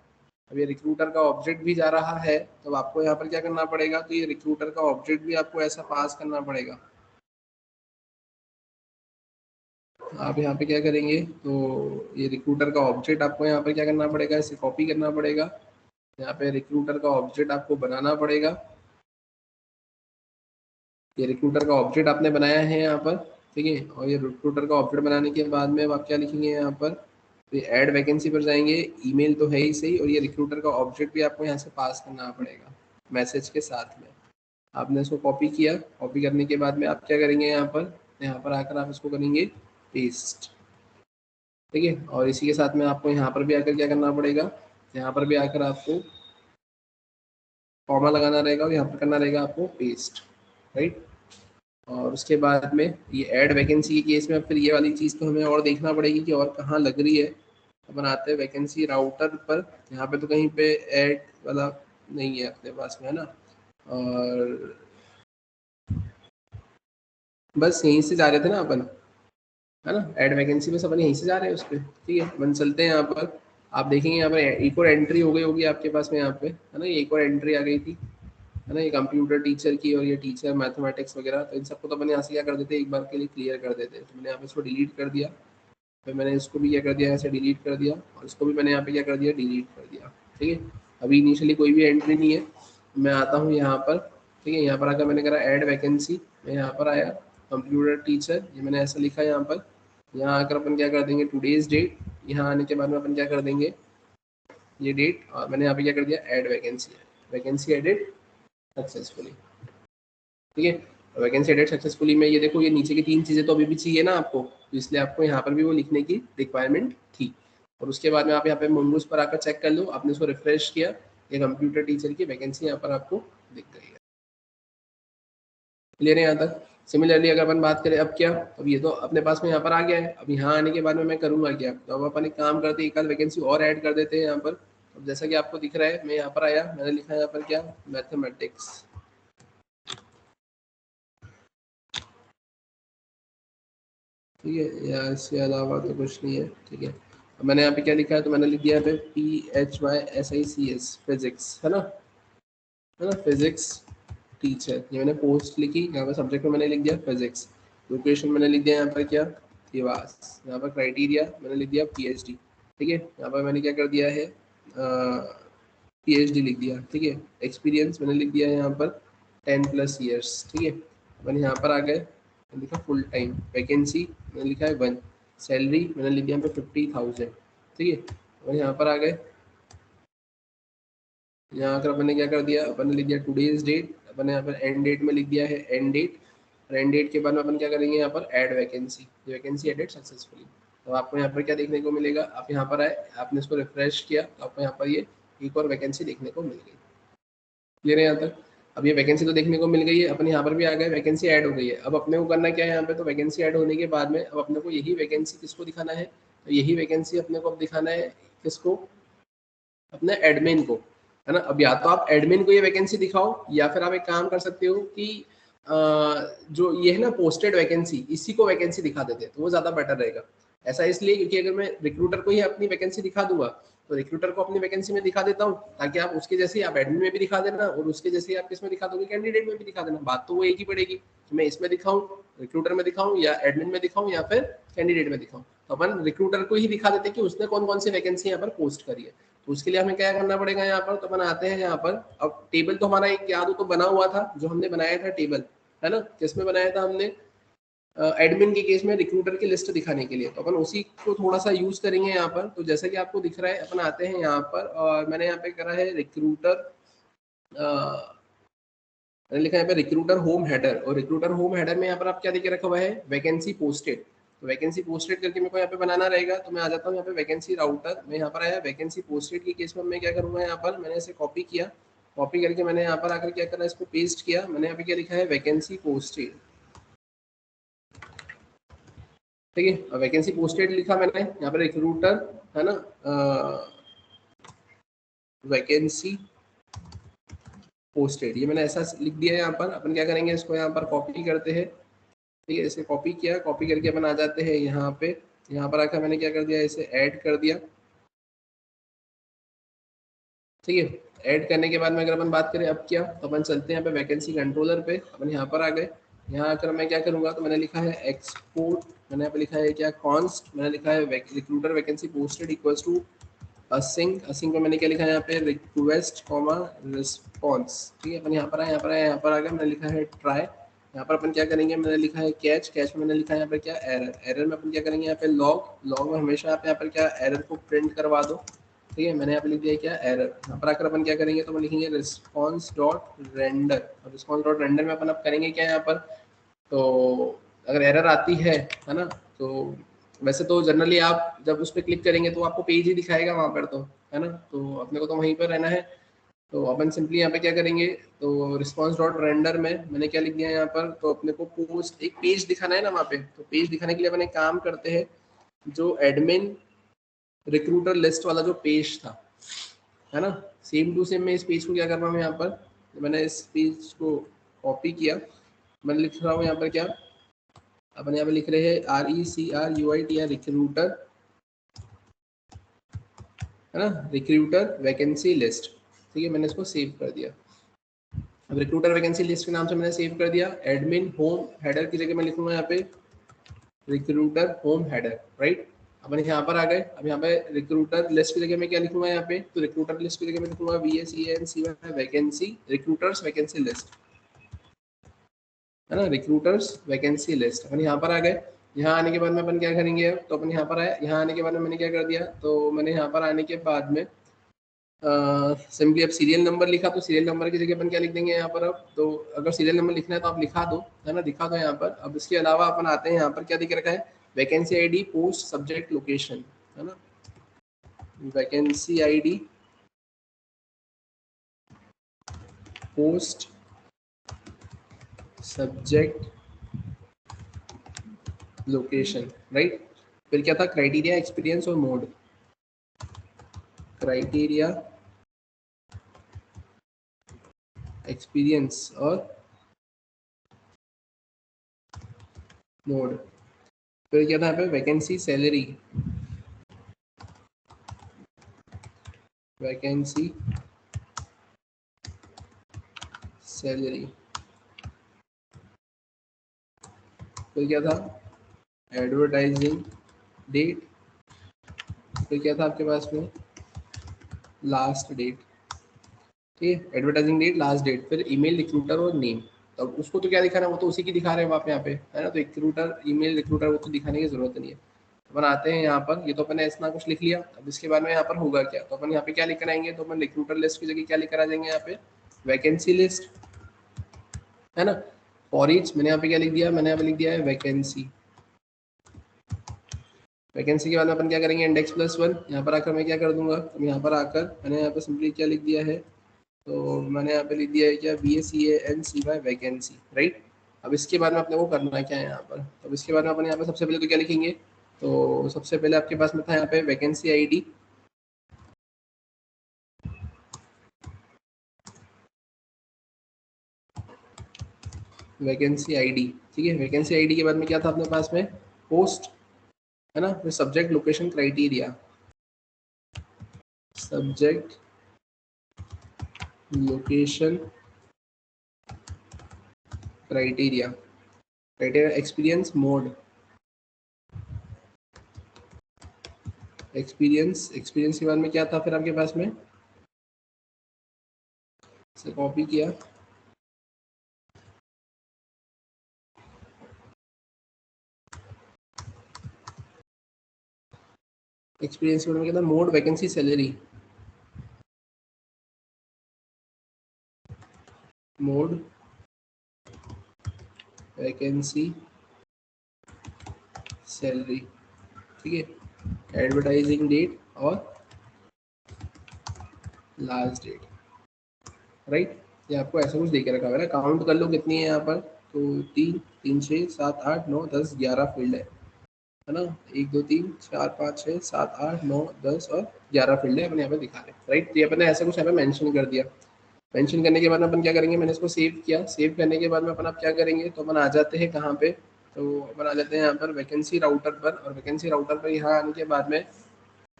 अब ये रिक्रूटर का ऑब्जेक्ट भी जा रहा है, तो आपको यहाँ पर क्या करना पड़ेगा, तो ये रिक्रूटर का ऑब्जेक्ट भी आपको ऐसा पास करना पड़ेगा। आप यहाँ पे क्या करेंगे, तो ये रिक्रूटर का ऑब्जेक्ट आपको यहाँ पर क्या करना पड़ेगा, इसे कॉपी करना पड़ेगा। यहाँ पे रिक्रूटर का ऑब्जेक्ट आपको बनाना पड़ेगा। ये रिक्रूटर का ऑब्जेक्ट आपने बनाया है यहाँ पर, ठीक है। और ये रिक्रूटर का ऑब्जेक्ट बनाने के बाद में अब आप क्या लिखेंगे यहाँ पर, तो ये ऐड वैकेंसी पर जाएंगे, ईमेल तो है ही सही, और ये रिक्रूटर का ऑब्जेक्ट भी आपको यहाँ से पास करना पड़ेगा मैसेज के साथ में। आपने इसको कॉपी किया, कॉपी करने के बाद में आप क्या करेंगे, यहाँ पर आकर आप इसको करेंगे पेस्ट, ठीक है। और इसी के साथ में आपको यहाँ पर भी आकर क्या करना पड़ेगा, यहाँ पर भी आकर आपको कॉमा लगाना रहेगा और यहाँ पर करना रहेगा आपको पेस्ट, राइट। और उसके बाद में ये ऐड वैकेंसी के केस में अब फिर ये वाली चीज़ तो हमें और देखना पड़ेगी कि और कहाँ लग रही है। अपन आते हैं वैकेंसी राउटर पर, यहाँ पे तो कहीं पे ऐड वाला नहीं है अपने पास में, है ना। और बस यहीं से जा रहे थे ना अपन, है ना, ऐड वैकेंसी बस अपन यहीं से जा रहे हैं उस पर, ठीक है। अपन चलते हैं यहाँ पर, आप देखेंगे यहाँ पर एक और एंट्री हो गई होगी आपके पास में यहाँ पे, है ना, ये एक और एंट्री आ गई थी, है ना, ये कंप्यूटर टीचर की और ये टीचर मैथमेटिक्स वगैरह। तो इन सबको तो अपन यहाँ से क्या कर देते, एक बार के लिए क्लियर कर देते। तो मैंने यहाँ पे इसको डिलीट कर दिया, फिर मैंने इसको भी क्या कर दिया, ऐसे डिलीट कर दिया, और इसको भी मैंने यहाँ पे क्या कर दिया, डिलीट कर दिया, ठीक है। अभी इनिशियली कोई भी एंट्री नहीं है। मैं आता हूँ यहाँ पर, ठीक है, यहाँ पर आकर मैंने करा ऐड वैकेंसी, मैं यहाँ पर आया कंप्यूटर टीचर, ये मैंने ऐसा लिखा यहाँ पर। यहाँ आकर अपन क्या कर देंगे, टुडेज डेट, यहाँ आने के बाद में अपन क्या कर देंगे, ये डेट, और मैंने यहाँ पे क्या कर दिया, add vacancy, vacancy added successfully, ठीक है। वैकेंसी एडेड सक्सेसफुली में ये देखो, ये नीचे की तीन चीज़ें तो अभी भी चाहिए ना आपको, तो इसलिए आपको यहाँ पर भी वो लिखने की रिक्वायरमेंट थी। और उसके बाद में आप यहाँ पे मंगूस पर आकर चेक कर लो, आपने उसको रिफ्रेश किया, ये कंप्यूटर टीचर की वैकेंसी यहाँ पर आपको दिख गई है। क्लियर है यहाँ तक। सिमिलरली अगर अपन बात करें, अब क्या, अब ये तो अपने पास में यहाँ पर आ गया है, अब यहाँ आने के बाद में मैं करूँगा क्या, तो अब अपन एक काम करते हैं, एक आध वैकेंसी और ऐड कर देते हैं यहाँ पर। अब जैसा कि आपको दिख रहा है, मैं यहाँ पर आया, मैंने लिखा यहाँ पर क्या, मैथमेटिक्स, ठीक है, या इसके अलावा तो कुछ नहीं है, ठीक है। अब मैंने यहाँ पे क्या लिखा है, तो मैंने लिख दिया यहाँ पे PHYSICS, फिजिक्स, है ना, फिजिक्स टीचर, ये मैंने पोस्ट लिखी, यहाँ पर सब्जेक्ट में मैंने लिख दिया फिजिक्स, लोकेशन मैंने लिख दिया यहाँ पर क्या, देवास, यहाँ पर क्राइटेरिया मैंने लिख दिया PhD, ठीक है। यहाँ पर मैंने क्या कर दिया है, PhD लिख दिया, ठीक है। एक्सपीरियंस मैंने लिख दिया है यहाँ पर 10+ ईयर्स, ठीक है। मैंने यहाँ पर आ गए, मैंने लिखा फुल टाइम, वैकेंसी मैंने लिखा है 1, सैलरी मैंने लिख दिया यहाँ पे 50,000, ठीक है। और यहाँ पर आ गए, यहाँ आकर अपन ने क्या कर दिया, अपन ने लिख दिया टुडेज डेट, अपन ने यहाँ पर एंड डेट में लिख दिया है एंड डेट, और एंड डेट के बाद में अपन क्या करेंगे, यहाँ पर add vacancy, vacancy added successfully. तो आपको यहाँ पर क्या देखने को मिलेगा, आप यहाँ पर आए, आपने इसको रिफ्रेश किया, तो आपको यहाँ पर ये एक और वैकेंसी देखने को मिल गई। क्लियर है यहाँ तक। अब ये वैकेंसी तो देखने को मिल गई है, अपन यहाँ पर भी आ गए, वैकेंसी ऐड हो गई है। अब अपने को करना क्या है यहाँ पे, तो वैकेंसी ऐड होने के बाद में अब अपने को यही वैकेंसी किसको दिखाना है, तो यही वैकेंसी अपने को अब दिखाना है किसको, अपने एडमिन को, है ना। अब या तो आप एडमिन को ये वैकेंसी दिखाओ, या फिर आप एक काम कर सकते हो कि जो ये है ना पोस्टेड वैकेंसी, इसी को वैकेंसी दिखा देते हैं, तो वो ज़्यादा बेटर रहेगा। ऐसा इसलिए क्योंकि अगर मैं रिक्रूटर को ही अपनी वैकेंसी दिखा दूंगा, तो रिक्रूटर को अपनी वैकेंसी में दिखा देता हूँ, ताकि आप उसके जैसे ही आप एडमिन में भी दिखा देना, और उसके जैसे ही आप किसमें दिखा दोगे, कैंडिडेट में भी दिखा देना। बात तो वो एक ही पड़ेगी कि मैं इसमें दिखाऊं, रिक्रूटर में दिखाऊं, या एडमिन में दिखाऊं, या फिर कैंडिडेट में दिखाऊं। तो अपन रिक्रूटर को ही दिखा देते कि उसने कौन कौन सी वैकेंसी यहाँ पर पोस्ट करी है। तो उसके लिए हमें क्या करना पड़ेगा यहाँ पर, तो अपन आते हैं यहाँ पर। अब टेबल तो हमारा एक याद हो तो बना हुआ था, जो हमने बनाया था टेबल, है ना, किसमें बनाया था हमने, एडमिन के केस में रिक्रूटर की लिस्ट दिखाने के लिए, तो अपन उसी को थोड़ा सा यूज करेंगे यहाँ पर। तो जैसा कि आपको दिख रहा है, अपन आते हैं यहाँ पर और मैंने यहाँ पे करा है रिक्रूटर, मैंने लिखा है यहाँ पे रिक्रूटर होम हेडर, और रिक्रूटर होम हेडर में यहाँ पर आप क्या देखे रखा हुआ है, वैकेंसी पोस्टेड। तो वैकेंसी पोस्टेड करके मेरे को यहाँ पे बनाना रहेगा, तो मैं आ जाता हूँ यहाँ पे वैकेंसी राउटर, मैं यहाँ पर आया वैकेंसी पोस्टेड के केस में मैं क्या करूँगा, यहाँ पर मैंने इसे कॉपी किया, कॉपी करके मैंने यहाँ पर आकर क्या करना है, इसको पेस्ट किया। मैंने यहाँ पे क्या लिखा है, वैकेंसी पोस्टेड, ठीक है। वैकेंसी पोस्टेड लिखा मैंने यहाँ पर, रिक्रूटर है ना, वैकेंसी पोस्टेड, ये मैंने ऐसा लिख दिया है। यहाँ पर अपन क्या करेंगे, इसको यहाँ पर कॉपी करते हैं, ठीक है। इसे कॉपी किया, कॉपी करके अपन आ जाते हैं यहाँ पे, यहाँ पर आकर मैंने क्या कर दिया, इसे ऐड कर दिया, ठीक है। ऐड करने के बाद में अगर अपन बात करें अब क्या, तो अपन चलते हैं यहाँ पे वैकेंसी कंट्रोलर पे, अपन यहाँ पर आ गए। यहाँ आकर मैं क्या करूँगा, तो मैंने लिखा है एक्सपोर्ट, मैंने यहाँ पे लिखा है क्या, कॉन्स्ट, मैंने लिखा है recruiter vacancy posted equals to async, async पे मैंने क्या लिखा है यहाँ पे, रिक्वेस्ट कॉमा रिस्पॉन्स, ठीक है। अपन यहाँ पर आए, यहाँ पर आए, यहाँ पर आ गया, मैंने लिखा है ट्राई। यहाँ पर अपन क्या करेंगे, मैंने लिखा है कैच, कैच में मैंने लिखा है यहाँ पर क्या, एरर, एरर में अपन क्या करेंगे, यहाँ पे लॉग, लॉग में हमेशा आप यहाँ पर क्या, एरर को प्रिंट करवा दो, ठीक है। मैंने यहाँ पे लिख दिया क्या, एरर। यहाँ पर आकर अपन क्या करेंगे, तो अपन लिखेंगे रिस्पॉन्स डॉट रेंडर, और रिस्पॉन्स डॉट रेंडर में अपन अब करेंगे क्या यहाँ पर, तो अगर एरर आती है ना, तो वैसे तो जनरली आप जब उस पर क्लिक करेंगे तो आपको पेज ही दिखाएगा वहाँ पर, तो है ना, तो अपने को तो वहीं पर रहना है। तो अपन सिंपली यहाँ पे क्या करेंगे, तो रिस्पॉन्स डॉट रेंडर में मैंने क्या लिख दिया यहाँ पर, तो अपने को पोस्ट एक पेज दिखाना है ना वहाँ पे, तो पेज दिखाने के लिए अपन एक काम करते हैं, जो एडमिन रिक्रूटर लिस्ट वाला जो पेज था, है ना, सेम टू सेम मैं इस पेज को क्या कर रहा हूँ यहाँ पर, मैंने इस पेज को कॉपी किया, मैं लिख रहा हूँ यहाँ पर क्या, अपन यहाँ पे लिख रहे हैं RECRUITR रिक्रूटर, है ना, रिक्रूटर वैकेंसी लिस्ट, ठीक है। मैंने इसको सेव कर दिया। अब रिक्रूटर वैकेंसी लिस्ट के नाम से मैंने सेव कर दिया। एडमिन होम हेडर की जगह मैं लिखूंगा यहाँ पे रिक्रूटर होम हेडर, राइट। अपन यहाँ पर आ गए। अब यहाँ पे रिक्रूटर लिस्ट की जगह मैं क्या लिखूंगा यहाँ पे, तो रिक्रूटर लिस्ट की जगह मैं लिखूंगा VACANCY vacancy recruiters vacancy list, है ना, रिक्रूटर्स वैकेंसी लिस्ट। अपन यहाँ पर आ गए। यहाँ आने के बाद में अपन क्या करेंगे, तो अपन यहाँ पर आए, यहाँ आने के बाद में मैंने क्या कर दिया, तो मैंने यहाँ पर आने के बाद में सिंपली अब सीरियल नंबर लिखा, तो सीरियल नंबर की जगह अपन क्या लिख देंगे यहाँ पर, अब तो अगर सीरियल नंबर लिखना है तो आप लिखा दो, है ना, दिखा दो यहाँ पर। अब इसके अलावा अपन आते हैं यहाँ पर, क्या दिख रखा है, vacancy ID post subject location, है ना, vacancy ID post subject location, right. फिर क्या था, क्राइटेरिया एक्सपीरियंस और मोड, क्राइटेरिया एक्सपीरियंस और मोड। फिर क्या था यहाँ पे, वैकेंसी सैलरी, वैकेंसी सैलरी। फिर क्या था, एडवर्टाइजिंग डेट। फिर क्या था आपके पास में, लास्ट डेट, ठीक है, एडवर्टाइजिंग डेट लास्ट डेट। फिर ईमेल रिक्रूटर और नेम, तो अब उसको तो क्या दिखा रहा है, वो तो उसी की दिखा रहे हैं आप यहाँ पे, है ना, तो रिक्रूटर ईमेल रिक्रूटर वो तो दिखाने की जरूरत नहीं है। अपन आते हैं यहाँ पर, ये तो अपन ने इतना कुछ लिख लिया। अब इसके बाद में यहाँ पर होगा क्या, तो अपन यहाँ पे क्या लिख कर आएंगे, तो अपन रिक्रूटर लिस्ट की जगह क्या लिख कर आ जाएंगे यहाँ पे, वैकेंसी लिस्ट, है ना। फॉर ईच मैंने यहाँ पे क्या लिख दिया, मैंने यहाँ पे लिख दिया है वैकेंसी। वैकेंसी के बाद में अपन क्या करेंगे, इंडेक्स प्लस वन। यहाँ पर आकर मैं क्या कर दूंगा, तो यहाँ पर आकर मैंने यहाँ पर सिंपली क्या लिख दिया है, तो मैंने यहाँ पे लिख दिया है क्या, VACANCY वैकेंसी, राइट। अब इसके बाद में अपने को करना क्या है यहाँ पर, तो इसके बाद में अपन यहाँ पर सबसे पहले तो क्या लिखेंगे, तो सबसे पहले आपके पास में था यहाँ पे वैकेंसी आईडी, वैकेंसी आईडी, ठीक है। वैकेंसी आईडी के बाद में क्या था अपने पास में, पोस्ट, है ना, फिर subject location criteria, subject location criteria, criteria experience mode, experience, experience के बाद में क्या था फिर आपके पास में, से कॉपी किया, एक्सपीरियंस में कहता है mode vacancy salary, mode vacancy salary, ठीक है, एडवर्टाइजिंग डेट और लास्ट डेट, राइट। ये आपको ऐसा कुछ दे के रखा हुआ है ना, काउंट कर लो कितनी है यहाँ पर, तो 3 3 6 7 8 9 10 11 फील्ड है ना, 1 2 3 4 5 6 7 8 9 10 और 11 फील्ड है, अपन यहाँ पे दिखा रहे हैं, राइट। तो ये अपन ने ऐसा कुछ यहाँ पे मेंशन कर दिया। मेंशन करने के बाद में अपन क्या करेंगे, मैंने इसको सेव किया, सेव करने के बाद में अपन आप क्या करेंगे, तो अपन आ जाते हैं कहाँ पे, तो अपन आ जाते हैं यहाँ पर वैकेंसी राउटर पर, और वैकेंसी राउटर पर यहाँ आने के बाद में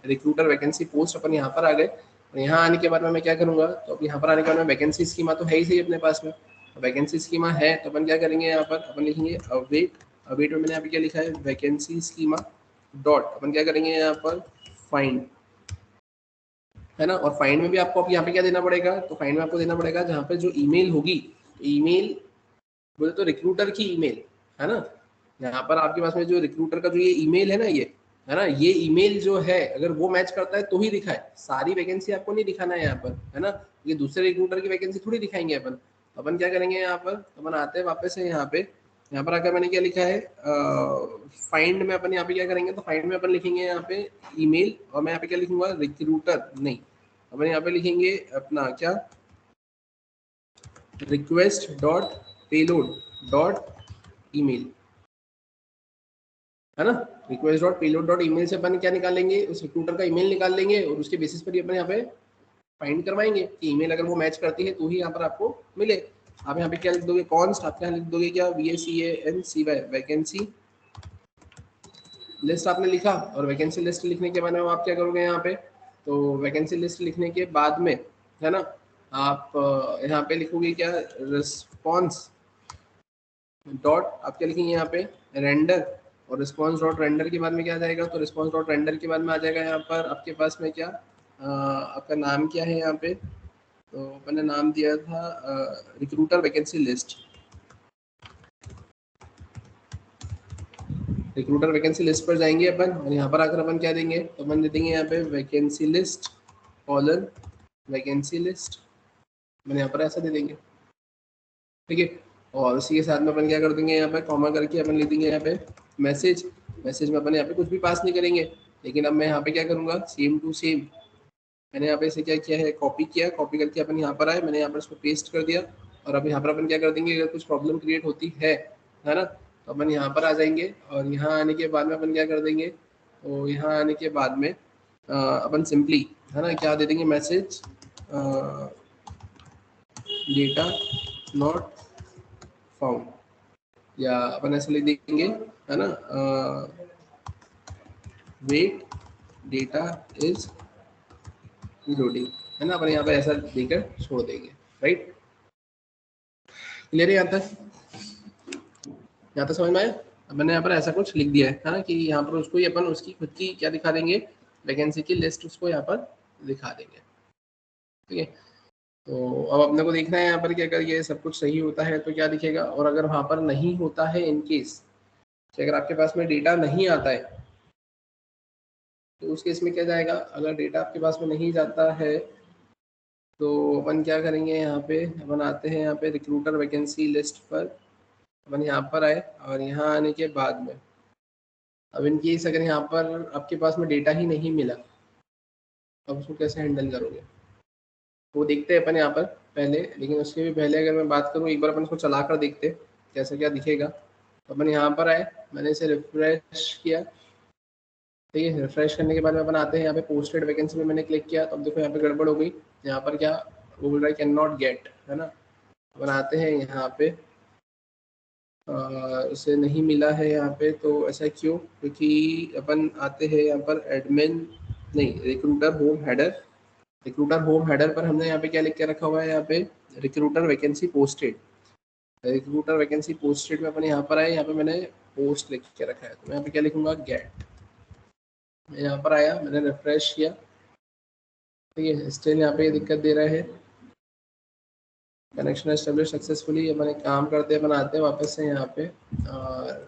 रिक्रूटर वैकेंसी पोस्ट अपन यहाँ पर आ गए, और यहाँ आने के बाद में मैं क्या करूँगा, तो अब यहाँ पर आने के बाद में वैकेंसी स्कीमा तो है ही सही अपने पास में, वैकेंसी स्कीमा है, तो अपन क्या करेंगे यहाँ पर, अपन लिखेंगे अवेट, अवेट में मैंने यहाँ पे क्या लिखा है, वैकेंसी स्कीमा डॉट, अपन क्या करेंगे यहाँ पर फाइंड, है ना। और फाइंड में भी आपको अब यहाँ पे क्या देना पड़ेगा, तो फाइंड में आपको देना पड़ेगा जहाँ पे जो ईमेल होगी, ईमेल बोले तो रिक्रूटर की ईमेल, है ना। यहाँ पर आपके पास में जो रिक्रूटर का जो ये ईमेल है ना, ये है ना, ये ईमेल जो है अगर वो मैच करता है तो ही दिखाए, सारी वैकेंसी आपको नहीं दिखाना है यहाँ पर, है ना। ये दूसरे रिक्रूटर की वैकेंसी थोड़ी दिखाएंगे अपन, अपन क्या करेंगे यहाँ पर, अपन आते हैं वापस से यहाँ पे, यहाँ पर आकर मैंने क्या लिखा है, फाइंड में अपन यहाँ पे क्या करेंगे, तो फाइंड में अपन लिखेंगे यहाँ पे ईमेल, और मैं यहाँ पे क्या लिखूंगा, रिक्रूटर नहीं, अपन यहाँ पे लिखेंगे अपना क्या, request dot payload dot email, है ना। Request dot payload dot email से अपन क्या निकालेंगे, उस रिक्रूटर का ईमेल निकाल लेंगे, और उसके बेसिस पर ही अपन यहाँ पे फाइंड करवाएंगे कि ईमेल अगर वो मैच करती है तो ही यहाँ पर आपको मिले। आप यहाँ पे क्या लिख दोगे, कॉन्स्ट, आप यहाँ लिख दोगे क्या, VACANCY वैकेंसी लिस्ट आपने लिखा, और वैकेंसी लिस्ट लिखने के बाद में आप क्या करोगे यहाँ पे, तो वैकेंसी लिस्ट लिखने के बाद में, है ना, आप यहाँ पे लिखोगे क्या, रिस्पॉन्स डॉट, आप क्या लिखेंगे यहाँ पे, रेंडर, और रिस्पॉन्स डॉट रेंडर के बाद में क्या आ जाएगा, तो रिस्पॉन्स डॉट रेंडर के बाद में आ जाएगा यहाँ पर आपके पास में क्या, आपका नाम क्या है यहाँ पे, तो मैंने नाम दिया था recruiter vacancy list, recruiter vacancy list पर जाएंगे अपन, और यहाँ पर आकर अपन क्या देंगे, तो अपन दे देंगे यहाँ पे vacancy list colon vacancy list, मैंने यहाँ पर ऐसा दे देंगे, ठीक है। और उसी के साथ में अपन क्या कर देंगे, यहाँ पे कॉमा करके अपन लिख देंगे यहाँ पे मैसेज, मैसेज में अपन यहाँ पे कुछ भी पास नहीं करेंगे, लेकिन अब मैं यहाँ पे क्या करूँगा, सेम टू सेम, मैंने यहाँ पे इसे क्या किया है, कॉपी किया, कॉपी करके अपन यहाँ पर आए, मैंने यहाँ पर इसको पेस्ट कर दिया, और अब यहाँ पर अपन क्या कर देंगे, अगर कुछ प्रॉब्लम क्रिएट होती है ना, तो अपन यहाँ पर आ जाएंगे, और यहाँ आने के बाद में अपन क्या कर देंगे, तो यहाँ आने के बाद में अपन सिंपली, है ना, क्या दे देंगे, मैसेज डेटा नॉट फाउंड, या अपन ऐसे लिख देंगे, है ना, वेट डेटा इज लोडिंग, है ना, अपन यहाँ पे ऐसा देकर छोड़ देंगे, राइट। क्लियर है यहाँ तक, यहाँ तक समझ में आया। अब मैंने यहाँ पर ऐसा कुछ लिख दिया है ना, कि यहाँ पर उसको ही अपन उसकी खुद की क्या दिखा देंगे, वैकेंसी की लिस्ट उसको यहाँ पर दिखा देंगे, ठीक है। तो अब अपने को देखना है यहाँ पर कि अगर ये सब कुछ सही होता है तो क्या दिखेगा, और अगर वहाँ पर नहीं होता है इन केस कि अगर आपके पास में डेटा नहीं आता है, तो उस केस में क्या जाएगा, अगर डेटा आपके पास में नहीं जाता है तो अपन क्या करेंगे, यहाँ पे अपन आते हैं यहाँ पे रिक्रूटर वैकेंसी लिस्ट पर, अपन यहाँ पर आए, और यहाँ आने के बाद में अब इन केस अगर यहाँ पर आपके पास में डेटा ही नहीं मिला, अब उसको कैसे हैंडल करोगे, वो देखते हैं अपन यहाँ पर पहले, लेकिन उसके भी पहले अगर मैं बात करूँ, एक बार अपन इसको चला कर देखते कैसा क्या दिखेगा। तो अपन यहाँ पर आए, मैंने इसे रिफ्रेश किया, ठीक है। रिफ्रेश करने के बाद में अपन आते हैं यहाँ पे पोस्टेड वैकेंसी में मैंने क्लिक किया, तो अब देखो यहाँ पे गड़बड़ हो गई, यहाँ पर क्या वो बोल रहा है, कैन नॉट गेट, है ना। अपन आते हैं यहाँ पे, उसे नहीं मिला है यहाँ पे, तो ऐसा क्यों, क्योंकि अपन आते हैं यहाँ पर एडमिन नहीं, recruiter home header, recruiter home header पर हमने यहाँ पे क्या लिख के रखा हुआ है, यहाँ पे recruiter vacancy posted, recruiter vacancy posted में अपन यहाँ पर आए, यहाँ पे मैंने पोस्ट लिख के रखा है, तो मैं यहाँ पे क्या लिखूंगा, गेट। मैं यहाँ पर आया, मैंने रिफ्रेश किया, ठीक है, स्टिल यहाँ पे ये दिक्कत दे रहा है, कनेक्शन एस्टेब्लिश सक्सेसफुली। अपन एक काम करते हैं, अपन आते हैं वापस से यहाँ पे, और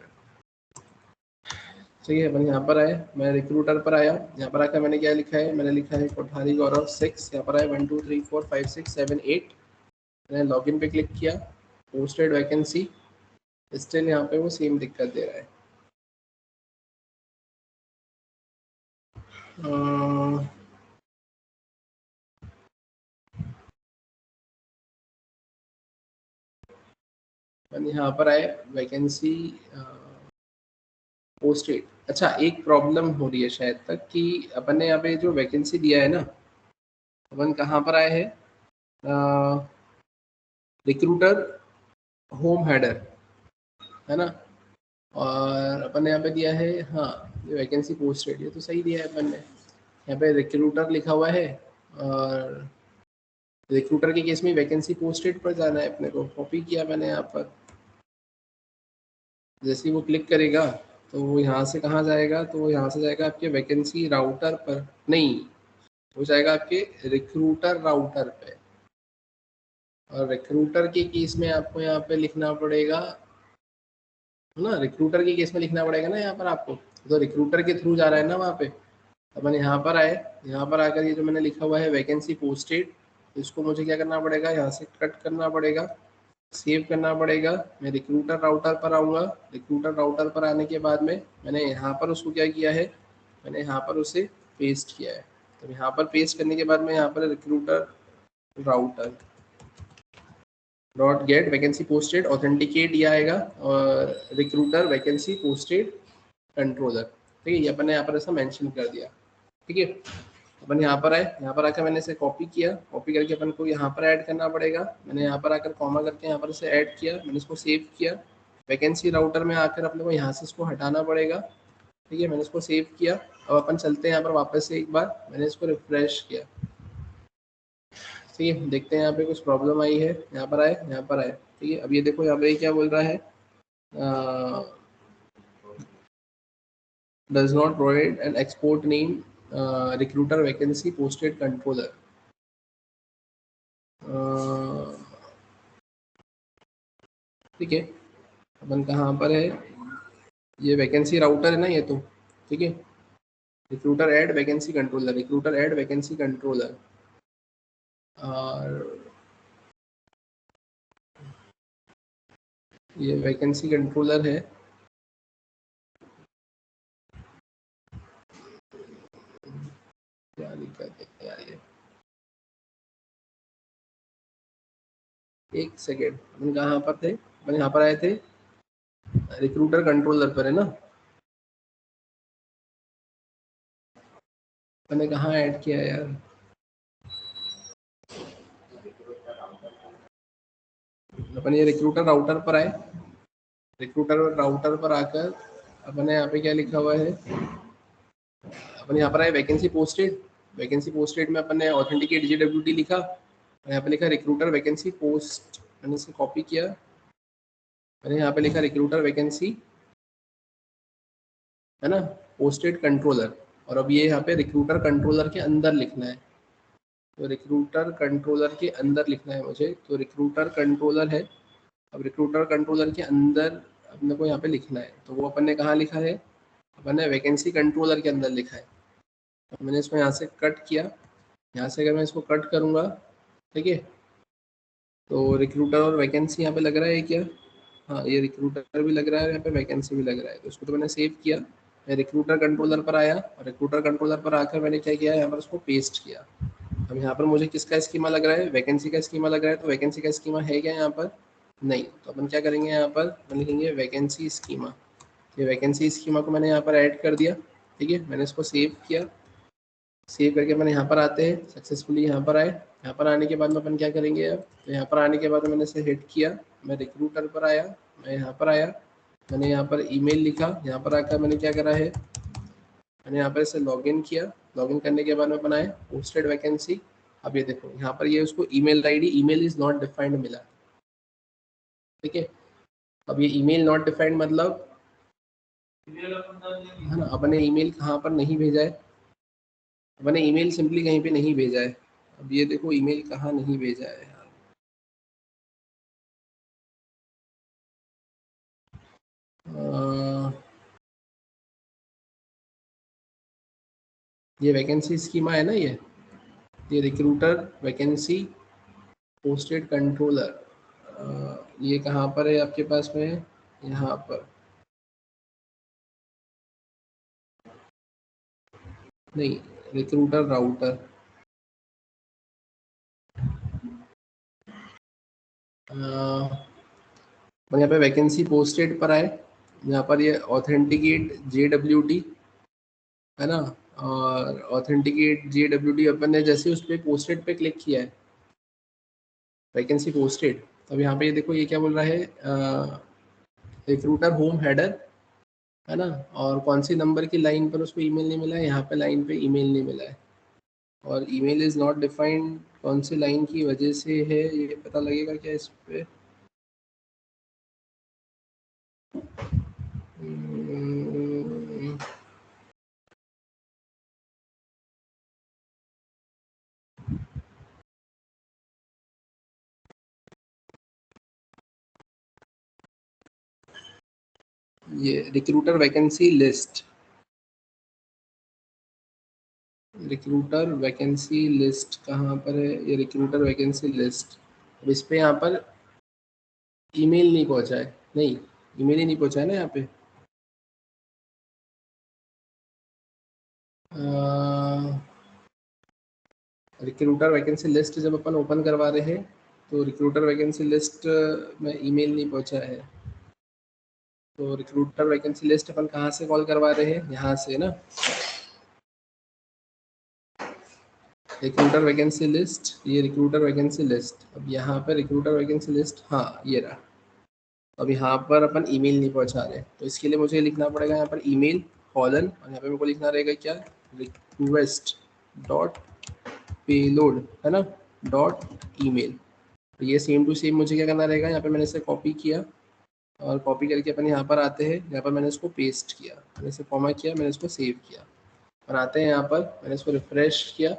ठीक है, अपन यहाँ पर आए, मैं रिक्रूटर पर आया, यहाँ पर आकर मैंने क्या लिखा है, मैंने लिखा है कोठारी गौरव 6, यहाँ पर आया 1 2 3 4 5 6 7 8, मैंने लॉगिन पे क्लिक किया, पोस्टेड वैकेंसी, स्टिल यहाँ पे वो सेम दिक्कत दे रहा है। यहाँ पर आए वैकेंसी पोस्टेड। अच्छा, एक प्रॉब्लम हो रही है शायद तक कि अपन ने यहाँ पे जो वैकेंसी दिया है ना, अपन कहाँ पर आए हैं, रिक्रूटर होम हेडर, है ना, और अपन ने यहाँ पे दिया है, हाँ, ये वैकेंसी पोस्टेड, ये तो सही दिया है अपन ने, यहाँ पे रिक्रूटर लिखा हुआ है, और रिक्रूटर के केस में वैकेंसी पोस्टेड पर जाना है अपने को, कॉपी किया मैंने यहाँ पर, जैसे ही वो क्लिक करेगा तो वो यहाँ से कहाँ जाएगा, तो वो यहाँ से जाएगा आपके वैकेंसी राउटर पर, नहीं, वो जाएगा आपके रिक्रूटर राउटर पे, और रिक्रूटर के केस में आपको यहाँ पे लिखना पड़ेगा, है ना, रिक्रूटर के केस में लिखना पड़ेगा ना यहाँ पर आपको, तो रिक्रूटर के थ्रू जा रहा है ना वहाँ पे। अपन यहाँ पर आए, यहाँ पर आकर ये जो मैंने लिखा हुआ है वैकेंसी पोस्टेड, इसको मुझे क्या करना पड़ेगा, यहाँ से कट करना पड़ेगा, सेव करना पड़ेगा, मैं रिक्रूटर राउटर पर आऊँगा, रिक्रूटर राउटर पर आने के बाद में मैंने यहाँ पर उसको क्या किया है, मैंने यहाँ पर उसे पेस्ट किया है, तो यहाँ पर पेस्ट करने के बाद में यहाँ पर recruiter router dot gate vacancy posted authenticate ये आएगा, और रिक्रूटर वैकेंसी पोस्टेड कंट्रोलर, ठीक है, ये अपन ने यहाँ पर ऐसा मेंशन कर दिया। ठीक है, अपन यहाँ पर आए, यहाँ पर आकर मैंने इसे कॉपी किया, कॉपी करके अपन को यहाँ पर ऐड करना पड़ेगा, मैंने यहाँ पर आकर कॉमा करके यहाँ पर इसे ऐड किया, मैंने इसको सेव किया, वैकेंसी राउटर में आकर अपने को यहाँ से इसको हटाना पड़ेगा। ठीक है, मैंने इसको सेव किया, अब अपन चलते हैं यहाँ पर वापस से एक बार, मैंने इसको रिफ्रेश किया, ठीक है, देखते हैं यहाँ पे कुछ प्रॉब्लम आई है, यहाँ पर आए, यहाँ पर आए, ठीक है, अब ये देखो यहाँ पे क्या बोल रहा है, does not provide an export name, recruiter vacancy posted controller, ठीक है, अपन कहाँ पर है, ये वैकेंसी राउटर है ना ये तो, ठीक है, recruiter add vacancy controller, recruiter add vacancy controller, और ये वैकेंसी कंट्रोलर है, क्या दिक्कत है यार ये, एक सेकेंड, अपन कहाँ पर थे, अपन यहाँ पर आए थे, रिक्रूटर कंट्रोलर पर है ना, मैंने कहाँ ऐड किया है यार, अपन ये रिक्रूटर राउटर पर आए, रिक्रूटर राउटर पर आकर अपन यहाँ पे क्या लिखा हुआ है, अपन यहाँ पर आए वैकेंसी पोस्टेड, वैकेंसी पोस्टेड में अपन ने ऑथेंटिकेट JWT लिखा, और यहाँ पे लिखा रिक्रूटर वैकेंसी पोस्ट, मैंने इसे कॉपी किया, मैंने यहाँ पे लिखा रिक्रूटर वैकेंसी, है ना, पोस्टेड कंट्रोलर, और अब ये यहाँ पे रिक्रूटर कंट्रोलर के अंदर लिखना है, तो रिक्रूटर कंट्रोलर के अंदर लिखना है मुझे, तो रिक्रूटर कंट्रोलर है, अब रिक्रूटर कंट्रोलर के अंदर अपने को यहाँ पे लिखना है, तो वो अपन ने कहाँ लिखा है, अपन ने वैकेंसी कंट्रोलर के अंदर लिखा है, तो मैंने इसको यहाँ से कट किया, यहाँ से अगर मैं इसको कट करूँगा, ठीक है, तो रिक्रूटर और वैकेंसी यहाँ पे लग रहा है क्या, हाँ, ये रिक्रूटर भी लग रहा है, यहाँ पे वैकेंसी भी लग रहा है, तो इसको तो मैंने सेव किया, मैं रिक्रूटर कंट्रोलर पर आया, और रिक्रूटर कंट्रोलर पर आकर मैंने क्या किया, यहाँ पर उसको पेस्ट किया, अब यहाँ पर मुझे किसका स्कीमा लग रहा है, वैकेंसी का स्कीमा लग रहा है, तो वैकेंसी का स्कीमा है क्या यहाँ पर, नहीं, तो अपन क्या करेंगे, यहाँ पर अपन लिखेंगे वैकेंसी स्कीमा, ये वैकेंसी स्कीमा को मैंने यहाँ पर ऐड कर दिया, ठीक है, मैंने इसको सेव किया, सेव करके मैंने यहाँ पर आते हैं, सक्सेसफुली यहाँ पर आए, यहाँ पर आने के बाद में अपन क्या करेंगे, अब तो यहाँ पर आने के बाद मैंने इसे हिट किया, मैं रिक्रूटर पर आया, मैं यहाँ पर आया, मैंने यहाँ पर ईमेल लिखा, यहाँ पर आकर मैंने क्या करा है, मैंने यहाँ पर इसे लॉगिन किया, लॉगिन करने के बाद में बनाए पोस्टेड वैकेंसी, अब ये देखो यहाँ पर ये उसको email ID email is not defined मिला, ठीक है, अब ये ईमेल नॉट डिफाइंड मतलब, है ना, अपने ईमेल कहाँ पर नहीं भेजा है, अपने ईमेल सिंपली कहीं पे नहीं भेजा है, अब ये देखो ईमेल कहाँ नहीं भेजा है यार, ये वैकेंसी स्कीमा है ना, ये रिक्रूटर वैकेंसी पोस्टेड कंट्रोलर, ये कहाँ पर है आपके पास में, यहाँ पर नहीं, रिक्रूटर राउटर, यहाँ पे वैकेंसी पोस्टेड पर आए, यहाँ पर ये ऑथेंटिकेट JWT है ना, और ऑथेंटिकेट JWT अपन ने जैसे उस पर पोस्टेड पे क्लिक किया है, वैकेंसी पोस्टेड, तो अब यहाँ पे ये देखो ये क्या बोल रहा है, रिक्रूटर होम हेडर है ना, और कौन सी नंबर की लाइन पर उसको ईमेल नहीं मिला है, यहाँ पे लाइन पे ईमेल नहीं मिला है, और ईमेल इज नॉट डिफाइंड कौन सी लाइन की वजह से है, ये पता लगेगा क्या इस पे। ये recruiter vacancy list, recruiter vacancy list कहाँ पर है, ये रिक्रूटर वैकेंसी लिस्ट, अब इस पे यहाँ पर ईमेल नहीं पहुँचा है, नहीं ईमेल ही नहीं पहुँचा है ना यहाँ पे, रिक्रूटर वैकेंसी लिस्ट जब अपन ओपन करवा रहे हैं तो रिक्रूटर वैकेंसी लिस्ट में ईमेल नहीं पहुँचा है, तो रिक्रूटर वैकेंसी लिस्ट अपन कहाँ से कॉल करवा रहे हैं, यहाँ से ना, रिक्रूटर वैकेंसी लिस्ट, ये रिक्रूटर वैकेंसी लिस्ट, अब यहाँ पर रिक्रूटर वैकेंसी लिस्ट, हाँ ये रहा, अब यहाँ पर अपन ईमेल नहीं पहुँचा रहे, तो इसके लिए मुझे लिखना पड़ेगा यहाँ पर ईमेल कॉलन, और यहाँ पे मेरे को लिखना रहेगा क्या, रिक्वेस्ट डॉट पेलोड है ना, डॉट ईमेल, तो ये सेम टू सेम मुझे क्या करना रहेगा, यहाँ पे मैंने इसे कॉपी किया, और कॉपी करके अपन यहाँ पर आते हैं, यहाँ पर मैंने इसको पेस्ट किया, मैंने इसे कॉमा किया, मैंने इसको सेव किया, और आते हैं यहाँ पर, मैंने इसको रिफ्रेश किया,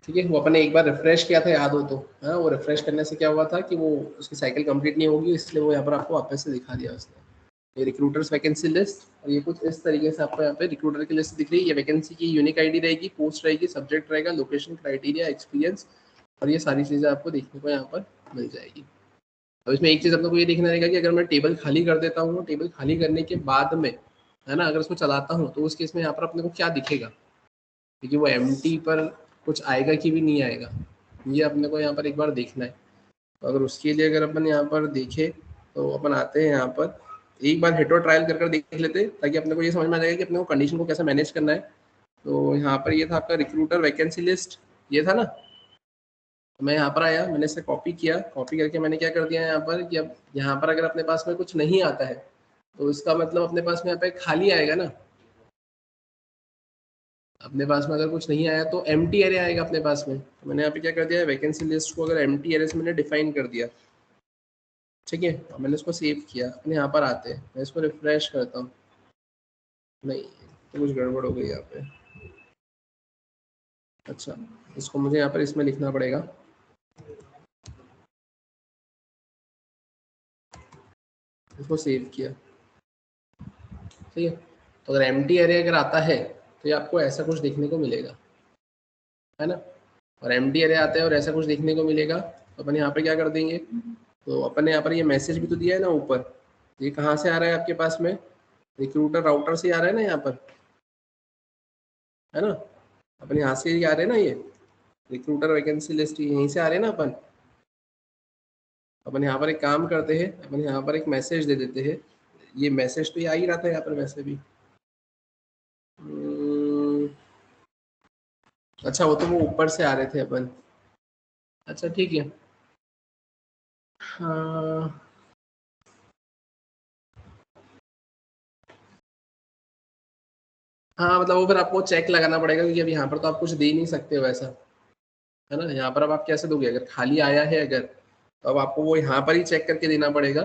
ठीक है, वो अपने एक बार रिफ्रेश किया था याद हो तो, हाँ वो रिफ्रेश करने से क्या हुआ था कि वो उसकी साइकिल कंप्लीट नहीं होगी, इसलिए वो यहाँ पर आपको वापस से दिखा दिया उसने, ये रिक्रूटर्स वैकेंसी लिस्ट, और ये कुछ इस तरीके से आपको यहाँ पे रिक्रूटर की लिस्ट दिख रही है, ये वैकेंसी की यूनिक आईडी रहेगी, पोस्ट रहेगी, सब्जेक्ट रहेगा, लोकेशन, क्राइटेरिया, एक्सपीरियंस, और ये सारी चीज़ें आपको देखने को यहाँ पर मिल जाएगी। अब इसमें एक चीज़ अपने को ये देखना रहेगा कि अगर मैं टेबल खाली कर देता हूँ, टेबल खाली करने के बाद में है ना, अगर उसको चलाता हूँ तो उस केस में यहाँ पर अपने को क्या दिखेगा, क्योंकि वो एम्प्टी पर कुछ आएगा कि भी नहीं आएगा, ये अपने को यहाँ पर एक बार देखना है। तो अगर उसके लिए अगर अपन यहाँ पर देखें तो अपन आते हैं यहाँ पर, एक बार हिट और ट्रायल कर देख लेते हैं, ताकि अपने को ये समझ में आ जाएगा कि अपने को कंडीशन को कैसे मैनेज करना है। तो यहाँ पर ये था आपका रिक्रूटर वैकेंसी लिस्ट, ये था ना, तो मैं यहाँ पर आया, मैंने इसे कॉपी किया, कॉपी करके मैंने क्या कर दिया यहाँ पर कि अब यहाँ पर अगर अपने पास में कुछ नहीं आता है तो इसका मतलब अपने पास में यहाँ पे खाली आएगा ना, अपने पास में अगर कुछ नहीं आया तो एम्प्टी एरे आएगा अपने पास में, तो मैंने यहाँ पे क्या कर दिया, वैकेंसी लिस्ट को अगर एम्प्टी एरे से मैंने डिफाइन कर दिया, ठीक है, और मैंने इसको सेव किया, अपने यहाँ पर आते हैं, मैं इसको रिफ्रेश करता हूँ, नहीं तो कुछ गड़बड़ हो गई यहाँ पे, अच्छा इसको मुझे यहाँ पर इसमें लिखना पड़ेगा, इसको सेव किया, ठीक है, तो अगर एम्प्टी एरे अगर आता है तो ये आपको ऐसा कुछ देखने को मिलेगा, है ना, और एम्प्टी एरे आता है और ऐसा कुछ देखने को मिलेगा, तो अपन यहाँ पे क्या कर देंगे, तो अपन ने यहाँ पर ये मैसेज भी तो दिया है ना ऊपर, ये कहाँ से आ रहा है आपके पास में, रिक्रूटर राउटर से आ रहा है ना यहाँ पर, है ना, अपन यहाँ से ही आ रहे हैं ना, ये रिक्रूटर वैकेंसी लिस्ट यहीं से आ रहे हैं ना अपन यहाँ पर एक काम करते हैं, अपन यहाँ पर एक मैसेज दे देते हैं, ये मैसेज तो ये आ ही रहा था यहाँ पर वैसे भी, अच्छा वो तो वो ऊपर से आ रहे थे अपन, अच्छा ठीक है, हाँ हाँ मतलब वो फिर आपको चेक लगाना पड़ेगा, क्योंकि अब यहाँ पर तो आप कुछ दे नहीं सकते हो ऐसा, है ना, यहाँ पर अब आप कैसे दोगे, अगर खाली आया है अगर, तो अब आपको वो यहाँ पर ही चेक करके देना पड़ेगा,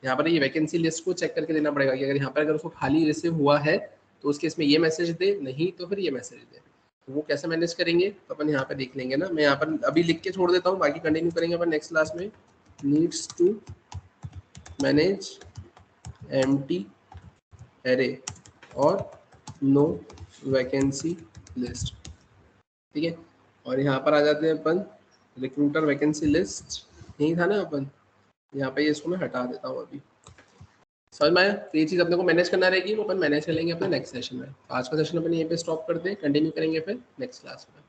यहाँ पर ये वैकेंसी लिस्ट को चेक करके देना पड़ेगा कि अगर यहाँ पर अगर उसको खाली रिसीव हुआ है तो उस केस में ये मैसेज दे, नहीं तो फिर ये मैसेज दे, तो वो कैसे मैनेज करेंगे तो अपन यहाँ पे देख लेंगे ना, मैं यहाँ पर अभी लिख के छोड़ देता हूँ, बाकी कंटिन्यू करेंगे अपन नेक्स्ट क्लास में, needs to manage empty array और नो वैकेंसी लिस्ट, ठीक है। और यहाँ पर आ जाते हैं अपन रिक्रूटर वैकेंसी लिस्ट, यही था ना अपन, यहाँ पे इसको मैं हटा देता हूँ अभी। समझ में आया? तो ये चीज़ अपने को मैनेज करना रहेगी, वो अपन मैनेज कर लेंगे अपने नेक्स्ट सेशन में। आज का सेशन अपन यहीं पे स्टॉप कर दें, कंटिन्यू करेंगे फिर नेक्स्ट क्लास में।